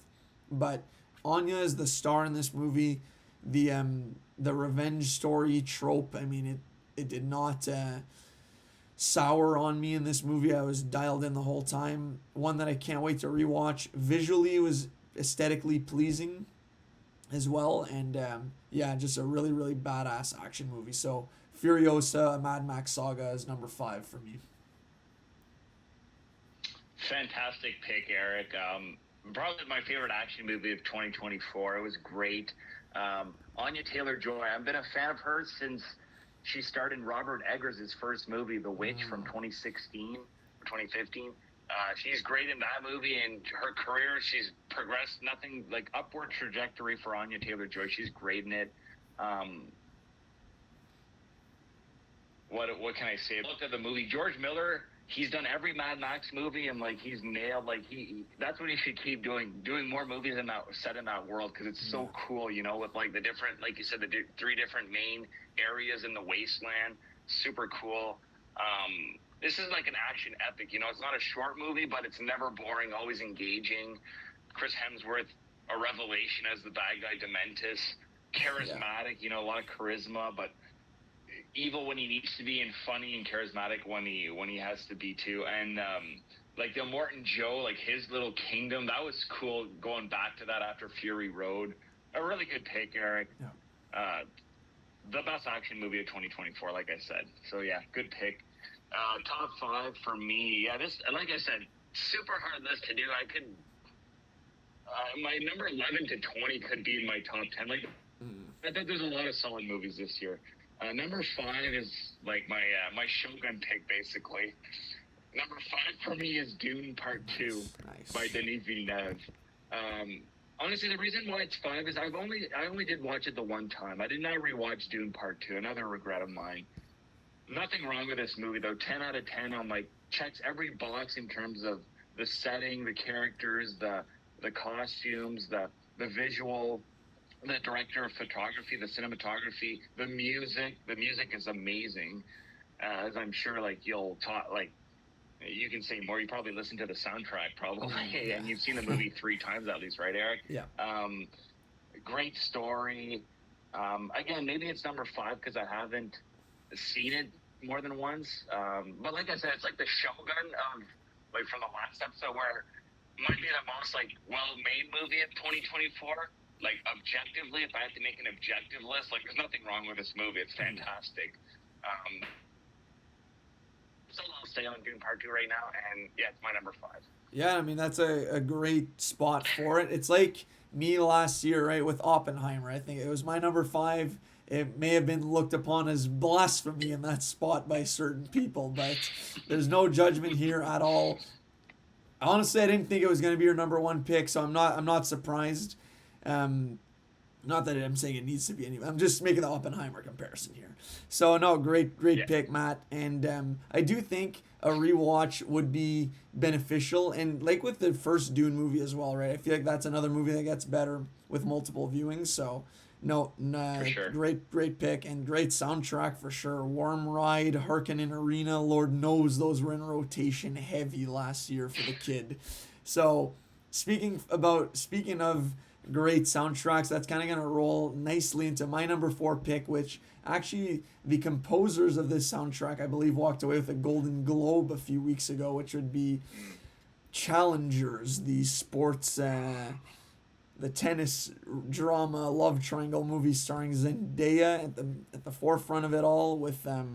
But Anya is the star in this movie. The revenge story trope, I mean, it did not sour on me in this movie. I was dialed in the whole time. One that I can't wait to rewatch. Visually, it was aesthetically pleasing as well, and just a really, really badass action movie. So Furiosa, a Mad Max saga, is number 5 for me. Fantastic pick, Eric. Probably my favorite action movie of 2024. It was great. Anya Taylor-Joy, I've been a fan of her since she starred in Robert Eggers' first movie, The Witch, from 2016 or 2015. She's great in that movie, and her career, she's progressed nothing like upward trajectory for Anya Taylor-Joy. She's great in it. What can I say? I looked at the movie. George Miller, he's done every Mad Max movie, and like he's nailed. Like that's what he should keep doing more movies in that set in that world, because it's so cool, you know, with like the different, like you said, the 3 different main areas in the wasteland. Super cool. This is like an action epic, you know. It's not a short movie, but it's never boring, always engaging. Chris Hemsworth, a revelation as the bad guy Dementus. Charismatic, you know, a lot of charisma, but evil when he needs to be, and funny and charismatic when he has to be too. And like the Morton Joe, like his little kingdom, that was cool. Going back to that after Fury Road, a really good pick, Eric. Yeah. The best action movie of 2024, like I said. So yeah, good pick. Top 5 for me. Yeah, this, like I said, super hard list to do. I could, my number 11 to 20 could be in my top 10. Like, I think there's a lot of solid movies this year. Number 5 is like my Shogun pick, basically. Number 5 for me is Dune Part 2 by Denis Villeneuve. Honestly, the reason why it's 5 is I only did watch it the one time. I did not rewatch Dune Part 2. Another regret of mine. Nothing wrong with this movie though. 10 out of 10 on like checks every box in terms of the setting, the characters, the costumes, the visual, the director of photography, the cinematography, the music. The music is amazing. As I'm sure like you'll talk, like you can say more. You probably listened to the soundtrack probably, and you've seen the movie 3 times at least, right, Eric? Yeah. Great story. Again, maybe it's number 5 because I haven't seen it more than once. But like I said, it's like the Shogun of like from the last episode, where it might be the most like well-made movie of 2024. Like objectively, if I had to make an objective list, like there's nothing wrong with this movie. It's fantastic. So I'll stay on Dune Part 2 right now, and yeah, it's my number 5. Yeah, I mean, that's a great spot for it. It's like me last year, right, with Oppenheimer. I think it was my number 5. It may have been looked upon as blasphemy in that spot by certain people, but there's no judgment here at all. Honestly, I didn't think it was going to be your number 1 pick, so I'm not surprised. Not that I'm saying it needs to be anyway. I'm just making the Oppenheimer comparison here. So no, great pick, Matt. And I do think a rewatch would be beneficial. And like with the first Dune movie as well, right? I feel like that's another movie that gets better with multiple viewings. So no, for sure. Great pick and great soundtrack for sure. Warm Ride, Harkonnen Arena. Lord knows those were in rotation heavy last year for the kid. So speaking of great soundtracks, that's kind of going to roll nicely into my number 4 pick, which actually the composers of this soundtrack, I believe, walked away with a Golden Globe a few weeks ago, which would be Challengers, the sports, the tennis drama love triangle movie starring Zendaya at the forefront of it all, with a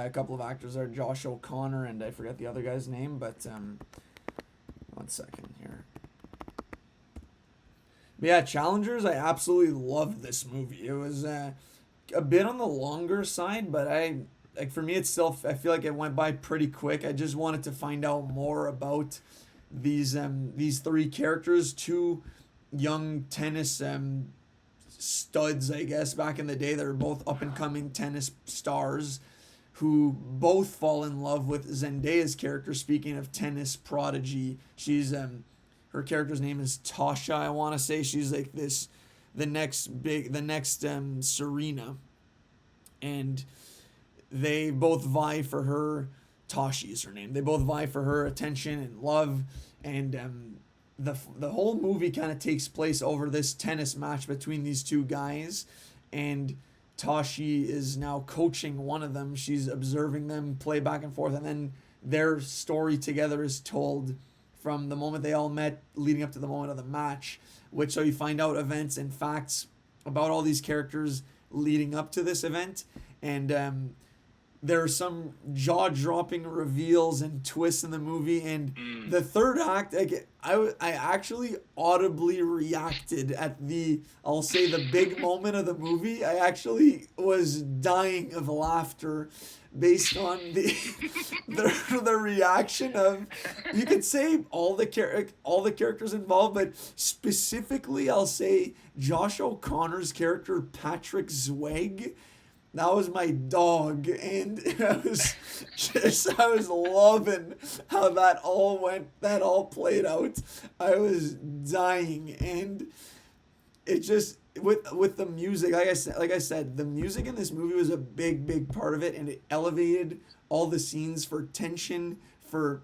couple of actors there, Josh O'Connor, and I forget the other guy's name, but 1 second here. But yeah, Challengers, I absolutely loved this movie. It was a bit on the longer side, but I like for me, it's still, I feel like it went by pretty quick. I just wanted to find out more about these three characters, two young tennis studs, I guess, back in the day. They were both up and coming tennis stars who both fall in love with Zendaya's character. Speaking of tennis prodigy, she's her character's name is Tasha, I want to say. She's like the next Serena, and they both vie for her. Tashi is her name. They both vie for her attention and love, and the whole movie kind of takes place over this tennis match between these two guys, and Tashi is now coaching one of them. She's observing them play back and forth, and then their story together is told from the moment they all met leading up to the moment of the match, which so you find out events and facts about all these characters leading up to this event, and there are some jaw-dropping reveals and twists in the movie, and the third act, I actually audibly reacted at I'll say the big moment of the movie. I actually was dying of laughter based on the reaction of, you could say all the characters involved, but specifically I'll say Josh O'Connor's character Patrick Zweg. That was my dog, and I was loving how that all played out. I was dying, and it just with the music, like I said, the music in this movie was a big part of it, and it elevated all the scenes for tension, for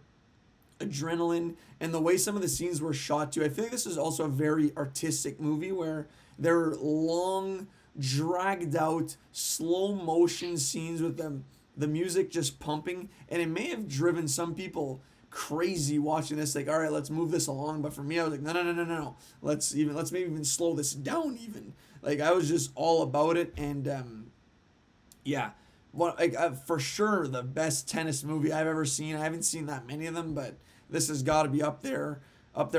adrenaline, and the way some of the scenes were shot too. I feel like this is also a very artistic movie where there are long, dragged out slow motion scenes with the music just pumping, and it may have driven some people crazy watching this, like, all right, let's move this along. But for me, I was like, no, let's maybe even slow this down even. Like, I was just all about it. And for sure the best tennis movie I've ever seen. I haven't seen that many of them, but this has got to be up there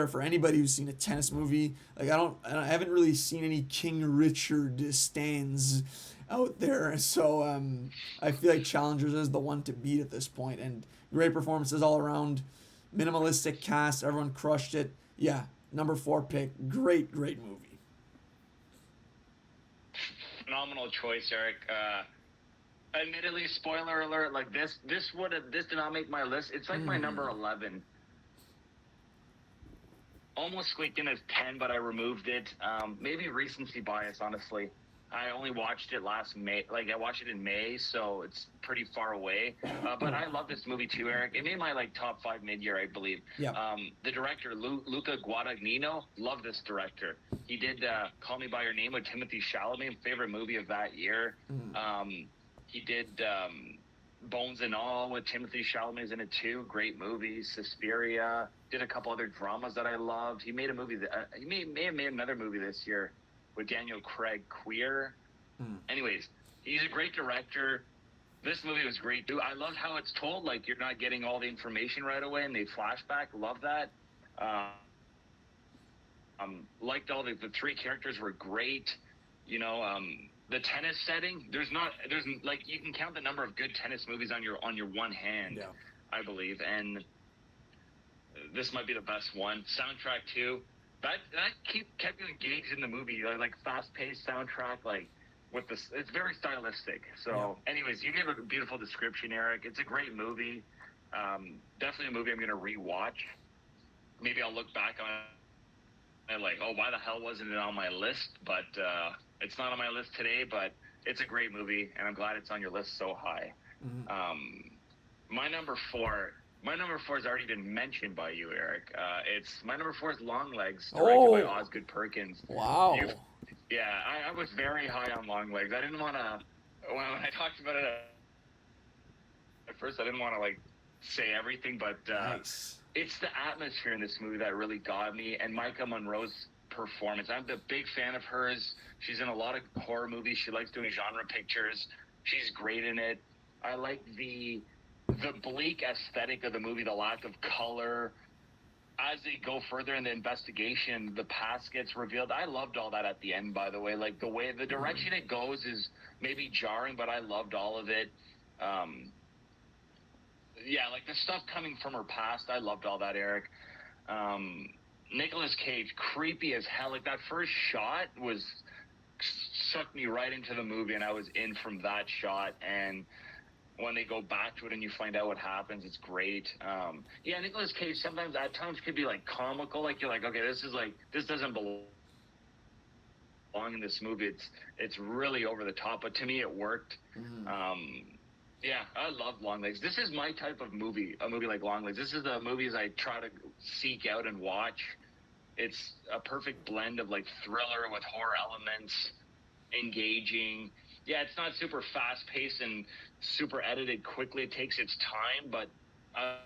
for anybody who's seen a tennis movie. Like, I haven't really seen any King Richard stands out there, so I feel like Challengers is the one to beat at this point. And great performances all around, minimalistic cast, everyone crushed it. Yeah, number 4 pick, great movie. Phenomenal choice, Eric. Admittedly, spoiler alert, like this did not make my list. It's like my number 11. Almost squeaked in as 10, but I removed it. Maybe recency bias, honestly. I only watched it last May. Like, I watched it in May, so it's pretty far away. But I love this movie too, Eric. It made my top 5 mid-year, I believe. Yeah. The director, Luca Guadagnino, love this director. He did Call Me by Your Name with Timothy Chalamet, favorite movie of that year. He did Bones and All with Timothy Chalamet's in it too. Great movie. Suspiria. Did a couple other dramas that I loved. He made a movie he may have made another movie this year with Daniel Craig, Queer. Anyways, he's a great director. This movie was great too. I love how it's told. Like, you're not getting all the information right away, and they flashback. Love that. Liked all the 3 characters were great. You know, the tennis setting. There's like, you can count the number of good tennis movies on your one hand. Yeah. I believe, and this might be the best one. Soundtrack too. That kept you engaged in the movie. Like fast-paced soundtrack, like with this, it's very stylistic. So, anyways, you gave a beautiful description, Eric. It's a great movie. Definitely a movie I'm gonna rewatch. Maybe I'll look back on it and like, oh, why the hell wasn't it on my list? But it's not on my list today. But it's a great movie, and I'm glad it's on your list so high. My number 4. My number 4 has already been mentioned by you, Eric. My number 4 is Longlegs, directed by Osgood Perkins. Wow. I was very high on Longlegs. I didn't want to, when I talked about it at first, I didn't want to like say everything, but nice. It's the atmosphere in this movie that really got me, and Micah Monroe's performance. I'm a big fan of hers. She's in a lot of horror movies. She likes doing genre pictures. She's great in it. I like the bleak aesthetic of the movie, the lack of color. As they go further in the investigation, the past gets revealed. I loved all that at the end, by the way. Like, the direction it goes is maybe jarring, but I loved all of it. Yeah, like the stuff coming from her past, I loved all that, Eric. Nicolas Cage, creepy as hell. Like that first shot was sucked me right into the movie, and I was in from that shot. And when they go back to it and you find out what happens, it's great. Yeah, Nicolas Cage sometimes at times could be like comical. Like you're like, okay, this doesn't belong in this movie. It's really over the top, but to me it worked. Yeah, I love Longlegs. This is my type of movie, a movie like Longlegs. This is the movies I try to seek out and watch. It's a perfect blend of like thriller with horror elements, engaging. Yeah, it's not super fast paced and super edited quickly. It takes its time, but I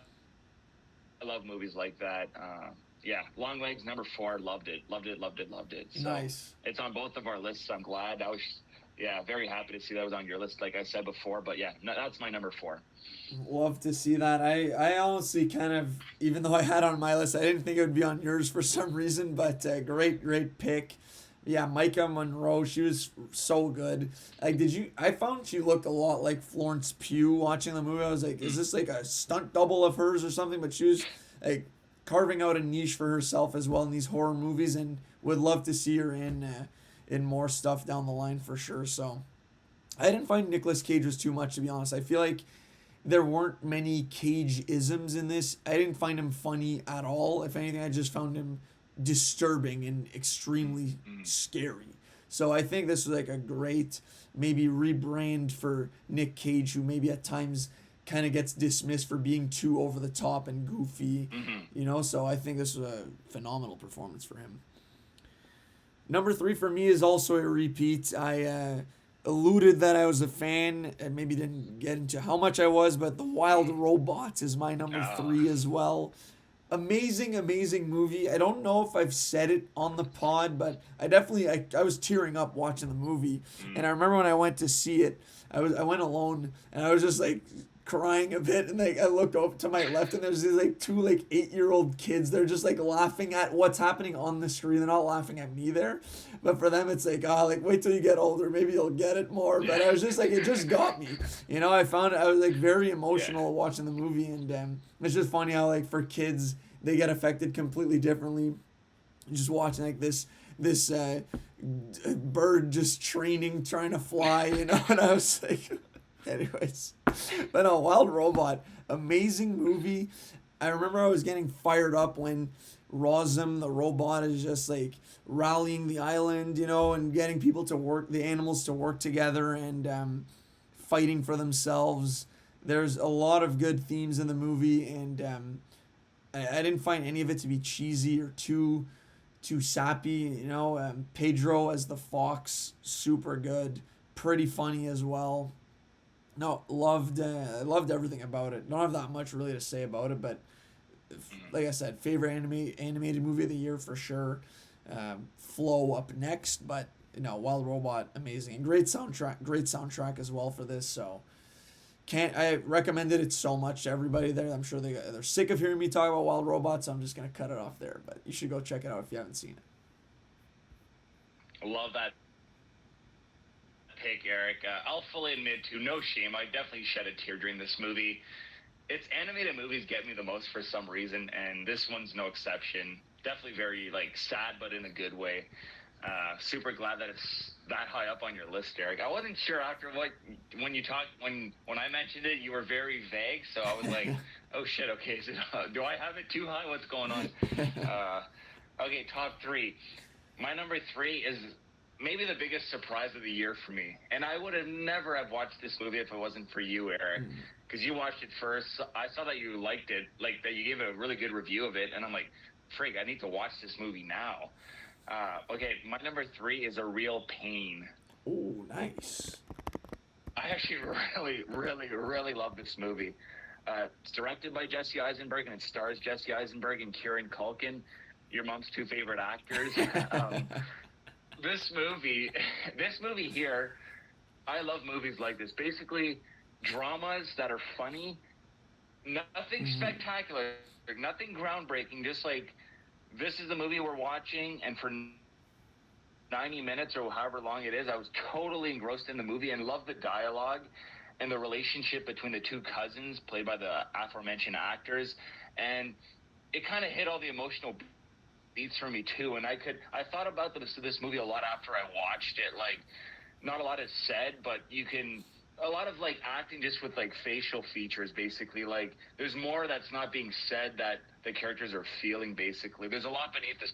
love movies like that. Yeah, Longlegs, number 4, loved it. So Nice. it's on both of our lists. I'm glad. I was, yeah, very happy to see that was on your list, like I said before. But yeah, no, that's my number 4. Love to see that. I honestly kind of, even though I had on my list, I didn't think it would be on yours for some reason, but great pick. Yeah, Micah Monroe, she was so good. Like, I found she looked a lot like Florence Pugh watching the movie. I was like, is this like a stunt double of hers or something? But she was like carving out a niche for herself as well in these horror movies, and would love to see her in more stuff down the line for sure. So I didn't find Nicolas Cage was too much, to be honest. I feel like there weren't many Cage-isms in this. I didn't find him funny at all. If anything, I just found him disturbing and extremely scary. So I think this was like a great maybe rebrand for Nick Cage, who maybe at times kind of gets dismissed for being too over the top and goofy, So I think this was a phenomenal performance for him. Number 3 for me is also a repeat. I alluded that I was a fan and maybe didn't get into how much I was, but The Wild Robots is my number 3 as well. Amazing movie. I don't know if I've said it on the pod, but I was tearing up watching the movie. And I remember when I went to see it, I went alone, and I was just like crying a bit, and like I look over to my left, and there's these like 2 like 8-year-old kids. They're just like laughing at what's happening on the screen. They're not laughing at me there, but for them it's like, like wait till you get older, maybe you'll get it more. But I was just like, it just got me. I was like very emotional watching the movie, and it's just funny how like for kids they get affected completely differently. Just watching like this bird just trying to fly, and I was like. Anyways, but no, Wild Robot, amazing movie. I remember I was getting fired up when Rosem, the robot, is just like rallying the island, and getting people to work, the animals to work together and fighting for themselves. There's a lot of good themes in the movie, and I didn't find any of it to be cheesy or too sappy. Pedro as the fox, super good, pretty funny as well. No, loved everything about it. Don't have that much really to say about it, but like I said, favorite animated movie of the year for sure. Flow up next, but Wild Robot, amazing, and great soundtrack as well for this. So I recommended it so much to everybody there. I'm sure they're sick of hearing me talk about Wild Robot, so I'm just gonna cut it off there. But you should go check it out if you haven't seen it. Love that pick, Eric. I'll fully admit to no shame, I definitely shed a tear during this movie. It's animated movies get me the most for some reason, and this one's no exception. Definitely very like sad, but in a good way. Super glad that it's that high up on your list, Eric. I wasn't sure after when I mentioned it, you were very vague, so I was like, oh shit, okay, do I have it too high? What's going on? Okay, top 3. My number 3 is maybe the biggest surprise of the year for me. And I would have never have watched this movie if it wasn't for you, Eric. Because you watched it first. I saw that you liked it, like that you gave a really good review of it. And I'm like, frig, I need to watch this movie now. Okay, my number 3 is A Real Pain. Oh, nice. I actually really love this movie. It's directed by Jesse Eisenberg, and it stars Jesse Eisenberg and Kieran Culkin, your mom's 2 favorite actors. This movie here, I love movies like this. Basically, dramas that are funny, nothing spectacular, nothing groundbreaking, just like, this is the movie we're watching, and for 90 minutes or however long it is, I was totally engrossed in the movie and loved the dialogue. and the relationship between the two cousins played by the aforementioned actors. And it kind of hit all the emotional beats for me too. And I thought about this movie a lot after I watched it. Like, not a lot is said, but a lot of like acting just with like facial features, basically. Like, there's more that's not being said that the characters are feeling, basically. There's a lot beneath the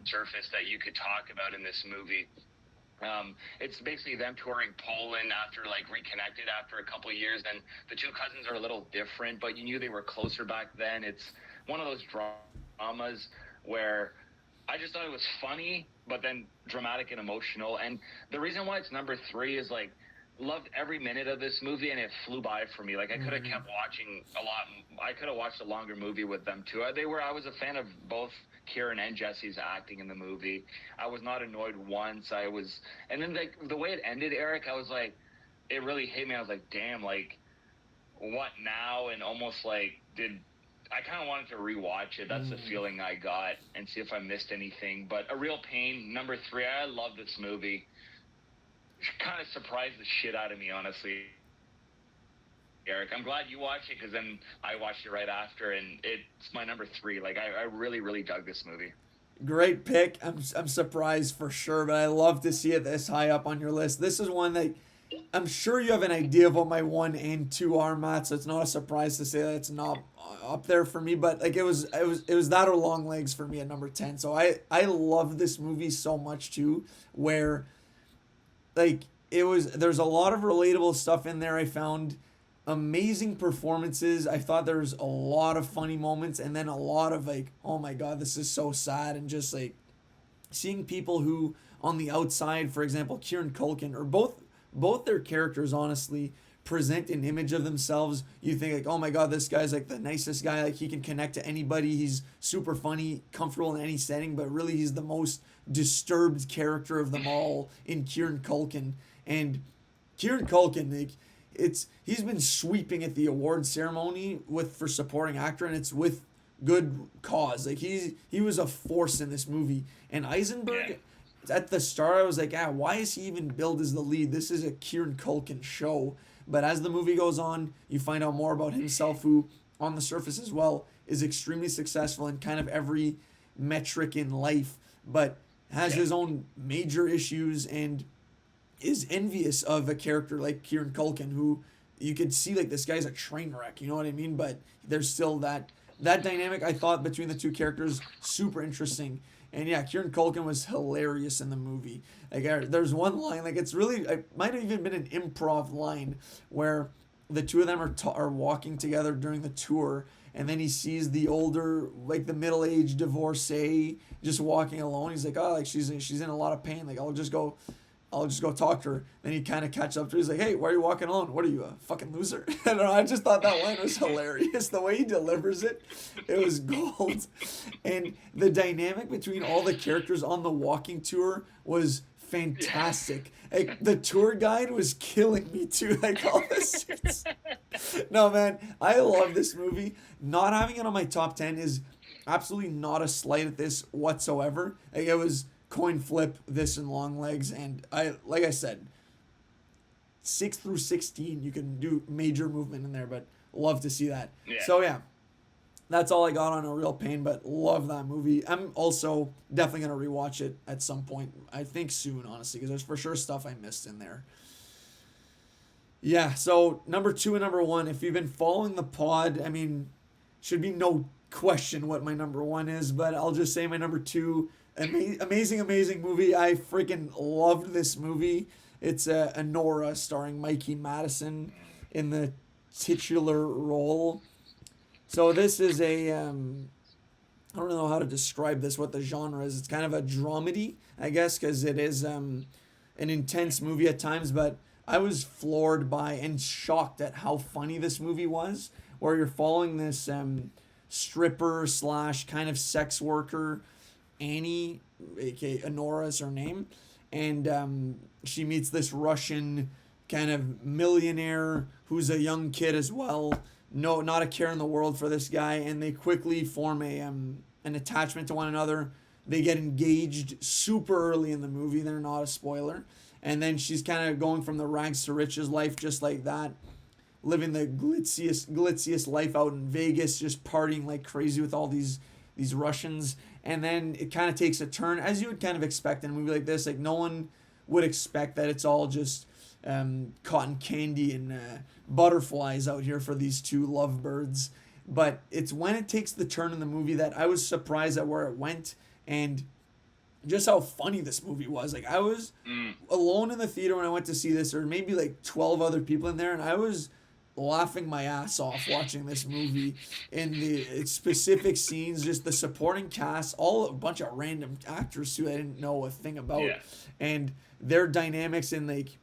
surface that you could talk about in this movie. It's basically them touring Poland after like reconnected after a couple of years, and the two cousins are a little different, but you knew they were closer back then. It's one of those dramas where I just thought it was funny, but then dramatic and emotional. And the reason why it's number 3 is like, loved every minute of this movie, and it flew by for me. Like, I could have kept watching a lot. I could have watched a longer movie with them too. I was a fan of both Kieran and Jesse's acting in the movie. I was not annoyed once. And then like the way it ended, Eric, I was like, it really hit me. I was like, damn, like, what now? And almost like, I kind of wanted to rewatch it. That's the feeling I got, and see if I missed anything. But A Real Pain, number 3. I love this movie. Kind of surprised the shit out of me, honestly, Eric. I'm glad you watched it, because then I watched it right after, and it's my number 3. Like, I really, really dug this movie. Great pick. I'm surprised for sure, but I love to see it this high up on your list. This is one that I'm sure you have an idea of what my 1 and 2 are, Matt, so it's not a surprise to say that it's not up there for me, but like it was that or Long Legs for me at number 10. So I love this movie so much too, where like there's a lot of relatable stuff in there. I found amazing performances. I thought there's a lot of funny moments, and then a lot of like, oh my god, this is so sad, and just like seeing people who on the outside, for example, Kieran Culkin, or both their characters honestly present an image of themselves. You think like, oh my god, this guy's like the nicest guy, like he can connect to anybody, he's super funny, comfortable in any setting, but really he's the most disturbed character of them all in Kieran Culkin. And Kieran Culkin, like, he's been sweeping at the award ceremony for supporting actor, and it's with good cause. Like, he was a force in this movie. And Eisenberg, at the start I was like, why is he even billed as the lead? This is a Kieran Culkin show. But as the movie goes on, you find out more about himself, who on the surface as well is extremely successful in kind of every metric in life, but has his own major issues and is envious of a character like Kieran Culkin, who you could see like this guy's a train wreck, you know what I mean? But there's still that dynamic, I thought, between the two characters, super interesting. And yeah, Kieran Culkin was hilarious in the movie. Like, there's one line, like, it might have even been an improv line, where the two of them are walking together during the tour, and then he sees the older, like the middle-aged divorcee just walking alone. He's like, oh, like she's in a lot of pain. Like, I'll just go talk to her. Then he kind of catches up to her. He's like, hey, why are you walking alone? What are you, a fucking loser? I don't know. I just thought that line was hilarious. The way he delivers it was gold. And the dynamic between all the characters on the walking tour was fantastic. Like, the tour guide was killing me too. Like, all the suits. No, man, I love this movie. Not having it on my top 10 is absolutely not a slight at this whatsoever. Like, it was coin flip, this and Long Legs, and like I said, 6 through 16 you can do major movement in there, but love to see that. So yeah, that's all I got on A Real Pain, but love that movie. I'm also definitely gonna rewatch it at some point, I think soon, honestly, because there's for sure stuff I missed in there. Yeah, so number 2 and number 1, if you've been following the pod, I mean, should be no question what my number 1 is, but I'll just say my number 2, amazing movie. I freaking loved this movie. It's Anora, starring Mikey Madison in the titular role. So this is I don't know how to describe this, what the genre is. It's kind of a dramedy, I guess, because it is an intense movie at times, but I was floored by and shocked at how funny this movie was, where you're following this stripper / kind of sex worker, Annie, aka Anora is her name, and she meets this Russian kind of millionaire who's a young kid as well. No, not a care in the world for this guy, and they quickly form an attachment to one another. They get engaged super early in the movie. They're not a spoiler, And then she's kind of going from the rags to riches life just like that, living the glitziest life out in Vegas, just partying like crazy with all these Russians. And then it kind of takes a turn, as you would kind of expect in a movie like this. Like, no one would expect that it's all just cotton candy and butterflies out here for these two lovebirds. But it's when it takes the turn in the movie that I was surprised at where it went, and just how funny this movie was. Like, I was alone in the theater when I went to see this, or maybe like 12 other people in there, and I was laughing my ass off watching this movie in the specific scenes, just the supporting cast, all a bunch of random actors who I didn't know a thing about, and their dynamics. And like,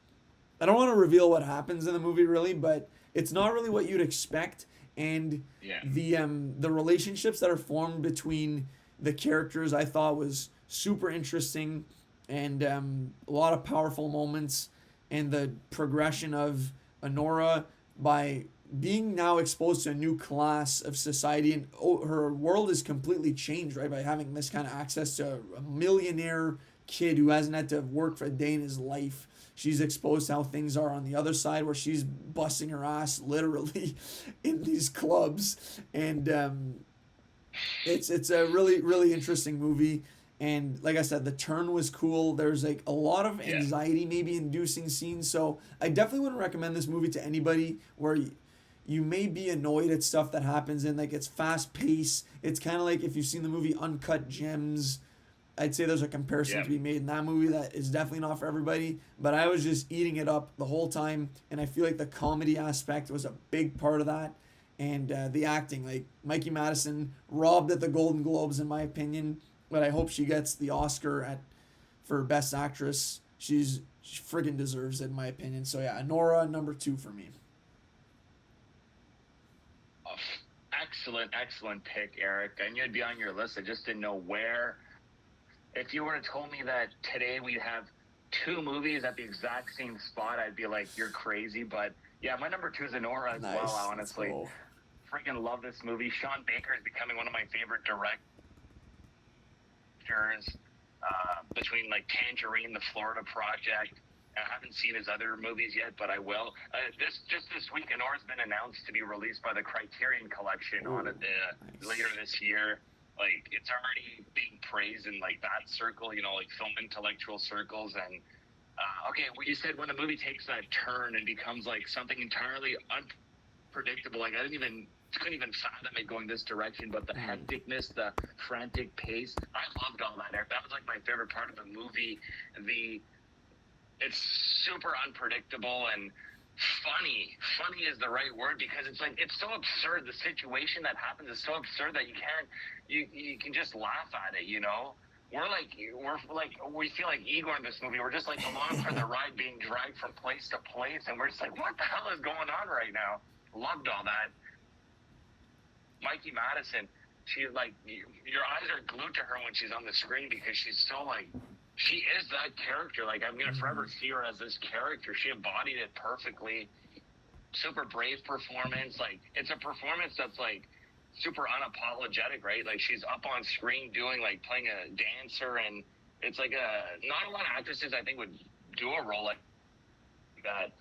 I don't want to reveal what happens in the movie really, but it's not really what you'd expect. And the relationships that are formed between the characters, I thought was super interesting, and a lot of powerful moments, and the progression of Honora by being now exposed to a new class of society, and her world is completely changed, right, by having this kind of access to a millionaire kid who hasn't had to work for a day in his life. She's exposed to how things are on the other side, where she's busting her ass literally in these clubs, and it's a really, really interesting movie. And like I said, the turn was cool. There's like a lot of anxiety maybe inducing scenes. So I definitely wouldn't recommend this movie to anybody where you may be annoyed at stuff that happens, and like it's fast paced. It's kind of like if you've seen the movie Uncut Gems. I'd say there's a comparison to be made in that movie that is definitely not for everybody. But I was just eating it up the whole time, and I feel like the comedy aspect was a big part of that. And the acting, like Mikey Madison robbed at the Golden Globes in my opinion, but I hope she gets the Oscar for Best Actress. She friggin' deserves it in my opinion. So yeah, Nora number 2 for me. Excellent pick, Eric. I knew it'd be on your list. I just didn't know where. If you would have told me that today we'd have 2 movies at the exact same spot, I'd be like, you're crazy. But yeah, my number 2 is Honora as well, honestly. Cool. Freaking love this movie. Sean Baker is becoming one of my favorite directors. Between like Tangerine, The Florida Project. I haven't seen his other movies yet, but I will. This week, Honora's been announced to be released by the Criterion Collection later this year. Like, it's already being praised in like that circle, like film intellectual circles. And okay, well, you said when a movie takes that turn and becomes like something entirely unpredictable. Like, I couldn't even fathom it going this direction, but the hecticness, the frantic pace, I loved all that. That was like my favorite part of the movie. It's super unpredictable and funny. Funny is the right word, because it's like, it's so absurd. The situation that happens is so absurd that you can just laugh at it. We feel like Igor in this movie. We're just like along for the ride, being dragged from place to place, and we're just like, what the hell is going on right now? Loved all that. Mikey Madison, she's like, your eyes are glued to her when she's on the screen, because she's so like, she is that character. Like, I'm gonna forever see her as this character. She embodied it perfectly. Super brave performance. Like, it's a performance that's like super unapologetic, right? Like, she's up on screen playing a dancer, and it's like not a lot of actresses I think would do a role like that.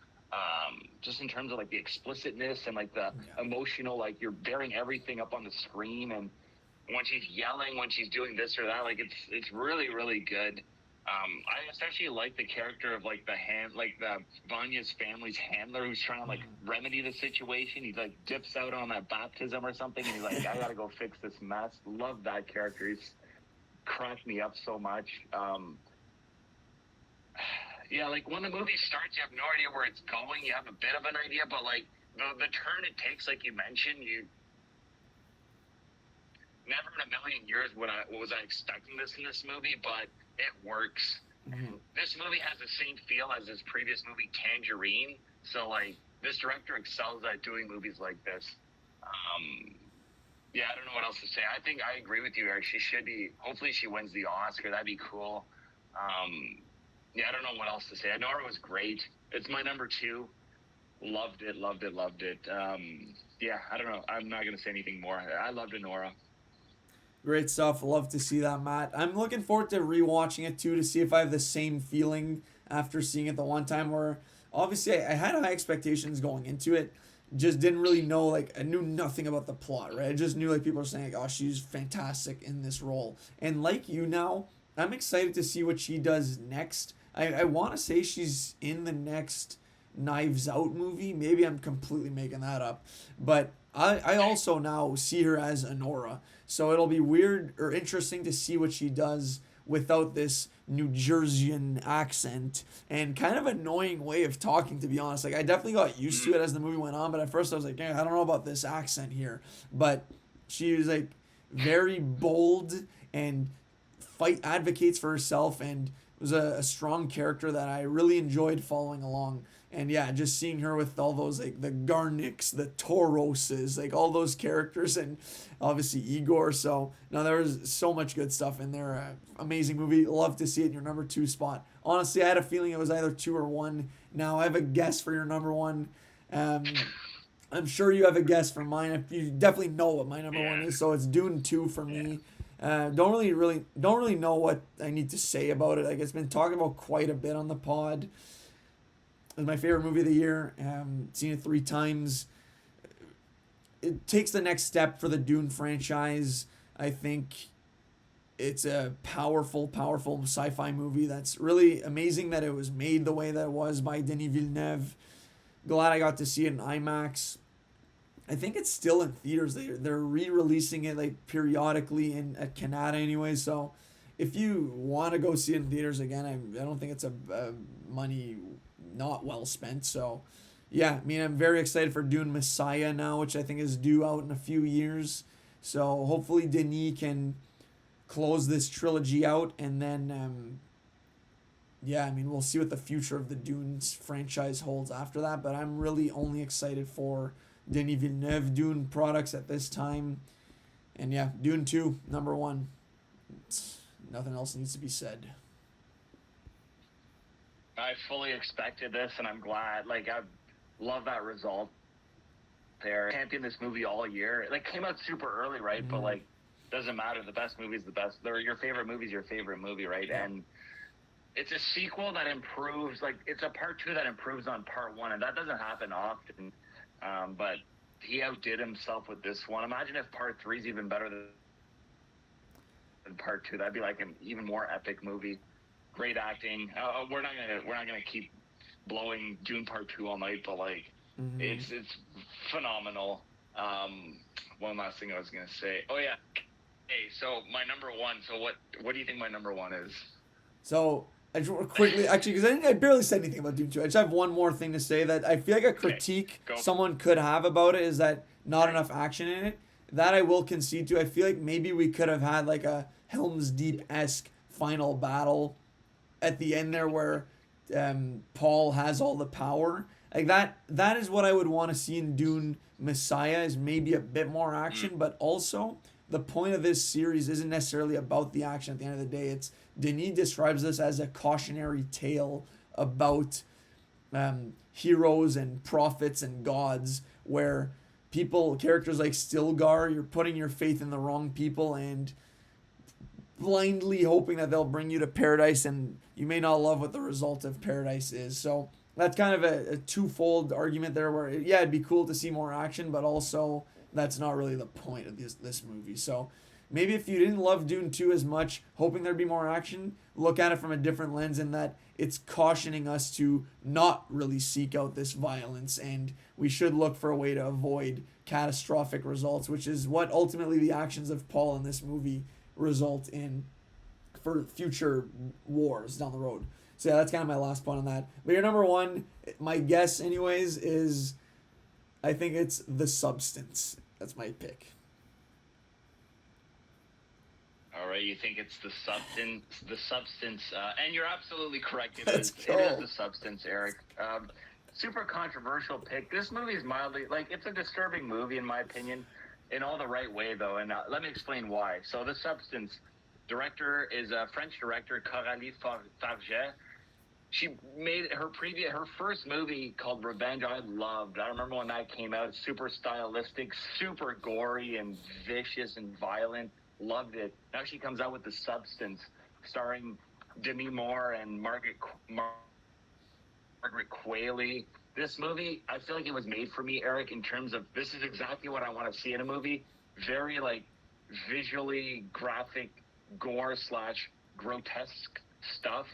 Just in terms of like the explicitness and like the emotional, like you're bearing everything up on the screen, and when she's yelling, when she's doing this or that, like it's really, really good. I especially like the character of like the Vanya's family's handler, who's trying to like remedy the situation. He like dips out on that baptism or something, and he's like, I gotta go fix this mess. Love that character. He's cracked me up so much. Yeah, like when the movie starts, you have no idea where it's going. You have a bit of an idea, but like the turn it takes, like you mentioned, you never in a million years was I expecting this in this movie, but it works. Mm-hmm. This movie has the same feel as his previous movie, Tangerine. So like, this director excels at doing movies like this. Yeah, I don't know what else to say. I think I agree with you, Eric. She should be. Hopefully, she wins the Oscar. That'd be cool. Yeah, I don't know what else to say. Nora was great. It's my number 2. Loved it. Yeah, I don't know. I'm not gonna say anything more. I loved Nora. Great stuff. Love to see that, Matt. I'm looking forward to rewatching it too, to see if I have the same feeling after seeing it the one time. Where obviously I had high expectations going into it, just didn't really know, like, I knew nothing about the plot, right? I just knew, like, people are saying, like, oh, she's fantastic in this role. And like you now, I'm excited to see what she does next. I want to say she's in the next Knives Out movie. Maybe I'm completely making that up. But I also now see her as Honora. So it'll be weird or interesting to see what she does without this New Jerseyan accent and kind of annoying way of talking, to be honest. Like, I definitely got used to it as the movie went on, but at first I was like, I don't know about this accent here. But she was like very bold and advocates for herself, and was a strong character that I really enjoyed following along. And yeah, just seeing her with all those, like, the Garnicks, the Tauroses, like all those characters, and obviously Igor. So no, there was so much good stuff in there. Amazing movie. Love to see it in your number 2 spot. Honestly, I had a feeling it was either 2 or 1. Now I have a guess for your number 1. I'm sure you have a guess for mine. You definitely know what my number 1 is. So it's Dune 2 for me. Don't really know what I need to say about it. Like, it's been talked about quite a bit on the pod. It's my favorite movie of the year. Seen it 3 times. It takes the next step for the Dune franchise. I think it's a powerful sci-fi movie that's really amazing that it was made the way that it was by Denis Villeneuve. Glad I got to see it in IMAX. I think it's still in theaters. They're re-releasing it, like, periodically at Canada anyway. So if you want to go see it in theaters again, I don't think it's a money not well spent. So yeah, I mean, I'm very excited for Dune Messiah now, which I think is due out in a few years. So hopefully Denis can close this trilogy out, and then yeah, I mean, we'll see what the future of the Dunes franchise holds after that. But I'm really only excited for Denis Villeneuve Dune products at this time. And yeah, Dune 2, number 1. Nothing else needs to be said. I fully expected this, and I'm glad. Like, I love that result there. Championed this movie all year. It, like, came out super early, right? Mm-hmm. But, like, doesn't matter. The best movie is the best. Your favorite movie is your favorite movie, right? Yeah. And it's a sequel that improves. Like, it's a part 2 that improves on part 1, and that doesn't happen often. But he outdid himself with this one. Imagine if part 3 is even better than part 2. That'd be like an even more epic movie. Great acting. We're not gonna keep blowing Dune Part 2 all night, but, like, it's phenomenal. One last thing I was gonna say. Oh yeah. Hey, so my number 1. So what do you think my number 1 is? So I just want to quickly, actually, because I barely said anything about Dune 2. I just have one more thing to say that I feel like a critique someone could have about it is that not enough action in it. That I will concede to. I feel like maybe we could have had, like, a Helm's Deep-esque final battle at the end there where Paul has all the power. Like, that is what I would want to see in Dune Messiah, is maybe a bit more action, but also the point of this series isn't necessarily about the action at the end of the day. It's Denis describes this as a cautionary tale about heroes and prophets and gods, where characters like Stilgar, you're putting your faith in the wrong people and blindly hoping that they'll bring you to paradise, and you may not love what the result of paradise is. So that's kind of a twofold argument there, where, yeah, it'd be cool to see more action, but also that's not really the point of this movie. So maybe if you didn't love Dune 2 as much, hoping there'd be more action, look at it from a different lens, in that it's cautioning us to not really seek out this violence, and we should look for a way to avoid catastrophic results, which is what ultimately the actions of Paul in this movie result in for future wars down the road. So yeah, that's kind of my last point on that. But your number 1, my guess anyways, is I think it's The Substance. That's my pick. All right, you think it's The Substance, and you're absolutely correct. It is The Substance, Eric. Super controversial pick. This movie is mildly, like, it's a disturbing movie in my opinion, in all the right way though, and let me explain why. So The Substance, director is a French director, Coralie Farget. She made her first movie called Revenge. I loved. I remember when that came out. Super stylistic, super gory and vicious and violent. Loved it. Now she comes out with The Substance, starring Demi Moore and Margaret Margaret Qualley. This movie, I feel like it was made for me, Eric, in terms of this is exactly what I want to see in a movie. Very like visually graphic, gore slash grotesque stuff,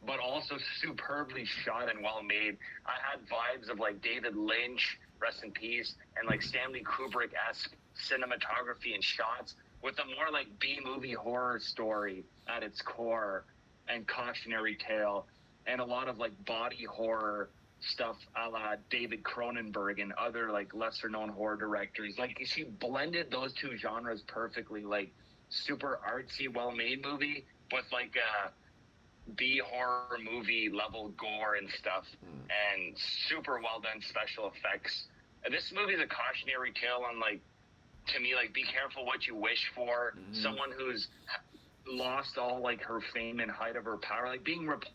but also superbly shot and well made. I had vibes of like David Lynch, rest in peace, and like Stanley Kubrick-esque cinematography and shots with a more like B movie horror story at its core and cautionary tale, and a lot of like body horror stuff a la David Cronenberg and other like lesser known horror directors. Like she blended those two genres perfectly, like super artsy, well made movie with like B horror movie level gore and stuff, and super well done special effects. And this movie is a cautionary tale on like, to me, like be careful what you wish for. Someone who's lost all like her fame and height of her power, like being replaced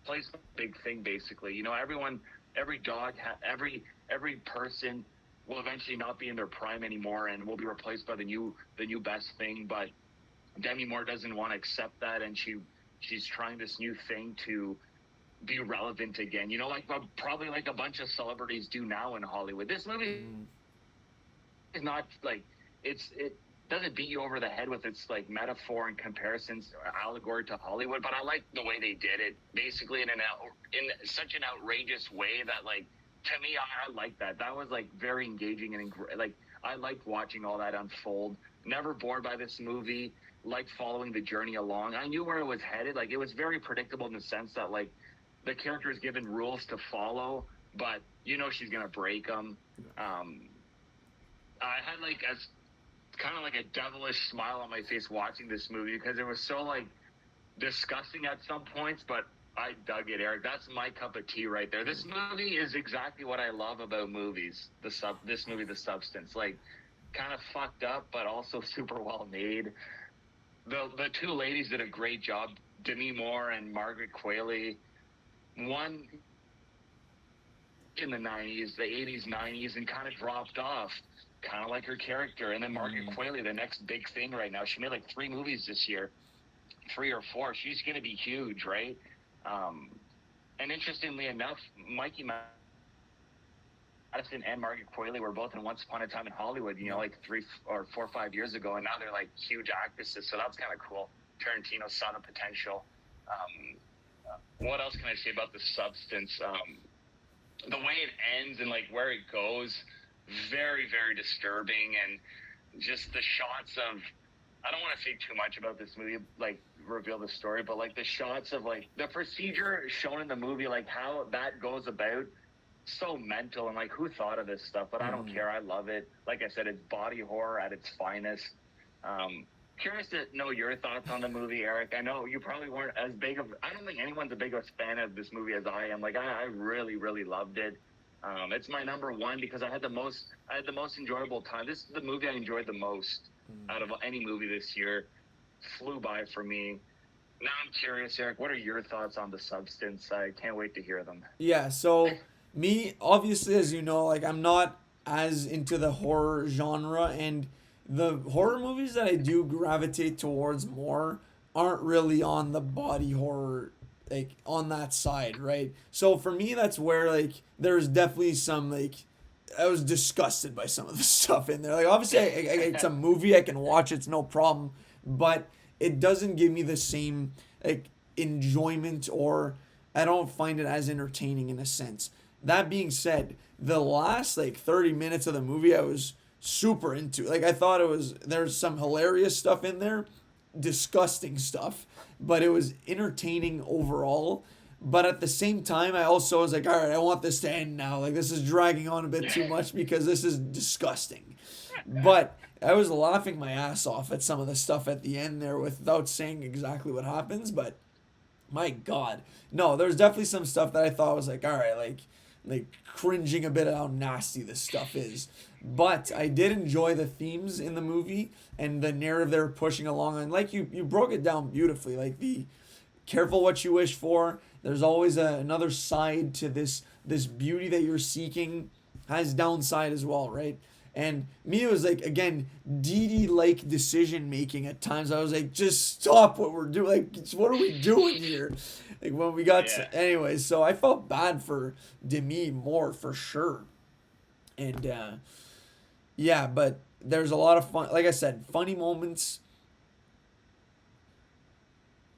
by a big thing, basically. You know, every dog, every person will eventually not be in their prime anymore and will be replaced by the new best thing. But Demi Moore doesn't want to accept that, and she's trying this new thing to be relevant again. You know, like probably like a bunch of celebrities do now in Hollywood. This movie is not like it doesn't beat you over the head with its like metaphor and comparisons or allegory to Hollywood, but I like the way they did it, basically in such an outrageous way that like, to me, I like that. That was like very engaging and like I liked watching all that unfold. Never bored by this movie. Liked following the journey along. I knew where it was headed. Like it was very predictable in the sense that like the character is given rules to follow, but you know she's gonna break them. I had like kind of like a devilish smile on my face watching this movie because it was so like disgusting at some points, but I dug it, Eric. That's my cup of tea right there. This movie is exactly what I love about movies. This movie, The Substance, like kind of fucked up, but also super well made. The two ladies did a great job, Demi Moore and Margaret Qualley. One in the 90s, the 80s, 90s, and kind of dropped off, kind of like her character. And then Margaret Qualley, the next big thing right now. She made like 3 movies this year, 3 or 4. She's going to be huge, right? And interestingly enough, Mikey Madison and Margaret Qualley were both in Once Upon a Time in Hollywood, you know, like 3 or 4 or 5 years ago, and now they're like huge actresses. So that's kind of cool. Tarantino saw the potential. What else can I say about The Substance? The way it ends and like where it goes, very, very disturbing, and just the shots of, I don't want to say too much about this movie, like reveal the story, but like the shots of like the procedure shown in the movie, like how that goes about, so mental, and like who thought of this stuff, but I don't care. I love it. Like I said, it's body horror at its finest. Curious to know your thoughts on the movie, Eric. I know you probably weren't as big of, I don't think anyone's a big fan of this movie as I am. Like I really, really loved it. It's my number one because I had the most enjoyable time. This is the movie I enjoyed the most out of any movie this year. Flew by for me. Now I'm curious, Eric, what are your thoughts on The Substance? I can't wait to hear them. Yeah, so me, obviously, as you know, like I'm not as into the horror genre, and the horror movies that I do gravitate towards more aren't really on the body horror, like on that side, right? So for me, that's where like there's definitely some like I was disgusted by some of the stuff in there. Like obviously, it's a movie I can watch, it's no problem, but it doesn't give me the same like enjoyment, or I don't find it as entertaining in a sense. That being said, the last like 30 minutes of the movie I was super into. Like I thought there's some hilarious stuff in there, disgusting stuff, but it was entertaining overall. But at the same time, I also was like, all right, I want this to end now. Like this is dragging on a bit too much because this is disgusting. But I was laughing my ass off at some of the stuff at the end there without saying exactly what happens, but my God. No, there's definitely some stuff that I thought was like, all right, like cringing a bit at how nasty this stuff is. But I did enjoy the themes in the movie and the narrative they were pushing along. And like you broke it down beautifully. Like the careful what you wish for. There's always another side to this beauty that you're seeking has downside as well, right? And me, it was like, again, Didi-like decision making at times. I was like, just stop what we're doing. Like, what are we doing here? Like, when we got Yeah. to, anyways, so I felt bad for Demi more for sure. And, yeah, but there's a lot of fun, like I said, funny moments.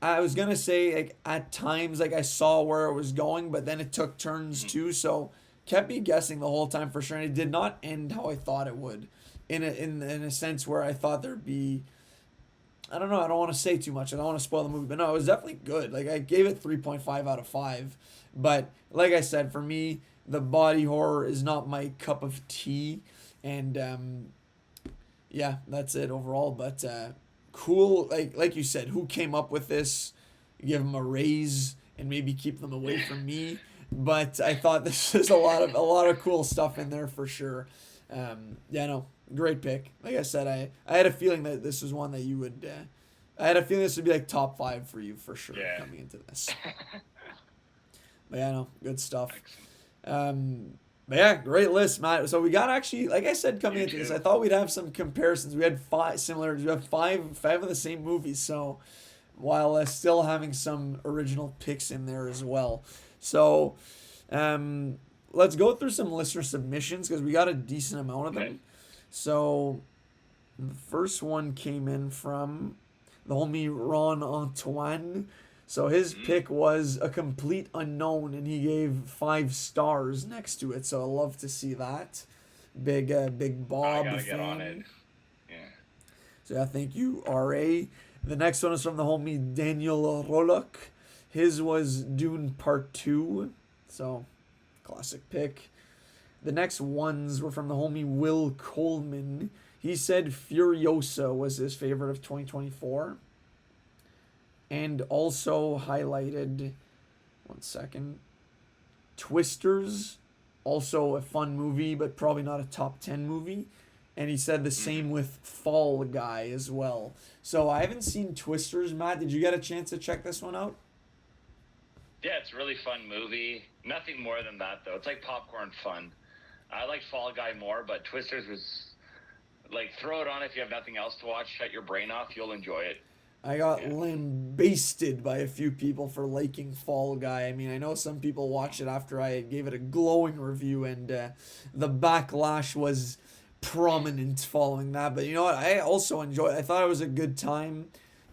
I was gonna say, like, at times, like, I saw where it was going, but then it took turns Mhm. too, so kept me guessing the whole time for sure. And it did not end how I thought it would, in a sense where I thought there'd be. I don't know. I don't want to say too much. I don't want to spoil the movie, but no, it was definitely good. Like, I gave it 3.5 out of 5, but like I said, for me, the body horror is not my cup of tea, and yeah, that's it overall. But cool, like you said, who came up with this? Give them a raise and maybe keep them away from me. But I thought this was a lot of cool stuff in there for sure. Yeah, no, great pick. Like I said, I had a feeling that this was one that you would. I had a feeling this would be like top 5 for you for sure Yeah. coming into this. But yeah, no, good stuff. Excellent. But yeah, great list, Matt. So we got actually, like I said, coming You into this, too. I thought we'd have some comparisons. We had 5 similar. We have five of the same movies. So while still having some original picks in there as well. So let's go through some listener submissions because we got a decent amount of them. Okay. So the first one came in from the homie Ron Antoine. So his Mm. pick was A Complete Unknown, and he gave 5 stars next to it. So I love to see that. Big I Bob gotta get on it. fan. Yeah. So yeah, thank you, RA. The next one is from the homie Daniel Rolok. His was Dune Part 2. So, classic pick. The next ones were from the homie Will Coleman. He said Furiosa was his favorite of 2024. And also highlighted, one second, Twisters. Also a fun movie, but probably not a top 10 movie. And he said the same with Fall Guy as well. So I haven't seen Twisters, Matt. Did you get a chance to check this one out? Yeah, it's a really fun movie. Nothing more than that, though. It's like popcorn fun. I like Fall Guy more, but Twisters was like, throw it on if you have nothing else to watch. Shut your brain off. You'll enjoy it. I got Yeah. lambasted by a few people for liking Fall Guy. I mean, I know some people watched it after I gave it a glowing review, and the backlash was prominent following that. But you know what? I also enjoyed it. I thought it was a good time.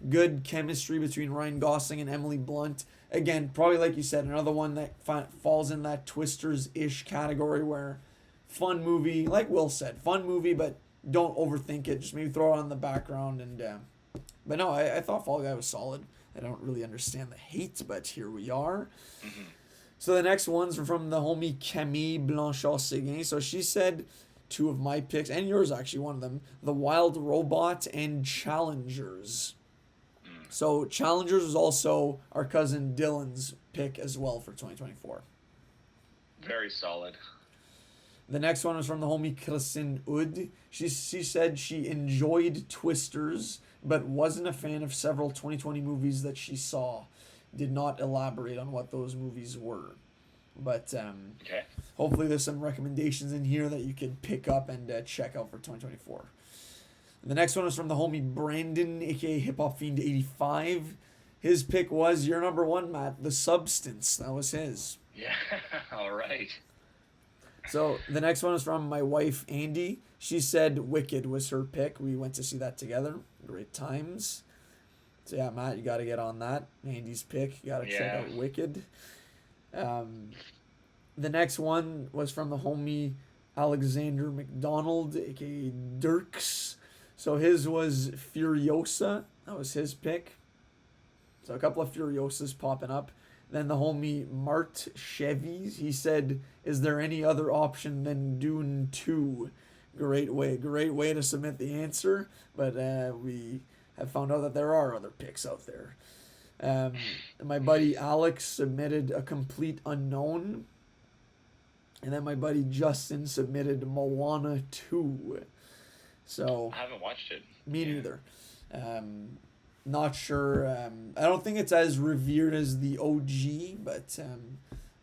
Good chemistry between Ryan Gosling and Emily Blunt. Again, probably like you said, another one that falls in that Twisters-ish category where fun movie, like Will said, fun movie, but don't overthink it. Just maybe throw it on in the background. And but no, I thought Fall Guy was solid. I don't really understand the hate, but here we are. Mm-hmm. So the next ones are from the homie Camille Blanchard-Seguin. So she said 2 of my picks, and yours actually, one of them, The Wild Robot and Challengers. So Challengers was also our cousin Dylan's pick as well for 2024. Very solid. The next one was from the homie Kristen Ud. She said she enjoyed Twisters, but wasn't a fan of several 2020 movies that she saw. Did not elaborate on what those movies were. But Okay. hopefully there's some recommendations in here that you could pick up and check out for 2024. The next one is from the homie Brandon, aka Hip Hop Fiend 85. His pick was your number one, Matt, The Substance. That was his. Yeah. All right. So the next one is from my wife, Andy. She said Wicked was her pick. We went to see that together. Great times. So yeah, Matt, you got to get on that. Andy's pick. You got to check Yeah. out Wicked. The next one was from the homie Alexander McDonald, aka Dirks. So his was Furiosa. That was his pick. So a couple of Furiosas popping up. Then the homie Mart Chevys, he said, is there any other option than Dune 2? Great way to submit the answer. But we have found out that there are other picks out there. My buddy Alex submitted A Complete Unknown. And then my buddy Justin submitted Moana 2. So I haven't watched it. me neither. Not sure. I don't think it's as revered as the OG, but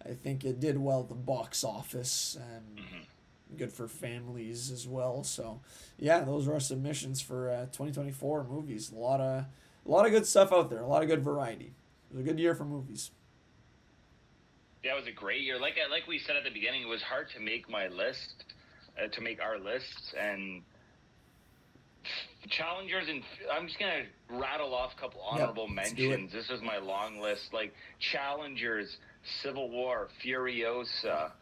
I think it did well at the box office. Mm-hmm. good for families as well. So, yeah, those are our submissions for 2024 movies. A lot of good stuff out there. A lot of good variety. It was a good year for movies. Yeah, it was a great year. Like we said at the beginning, it was hard to make my list, to make our lists, and challengers. And I'm just gonna rattle off a couple honorable mentions. This is my long list. Like challengers, Civil War, Furiosa.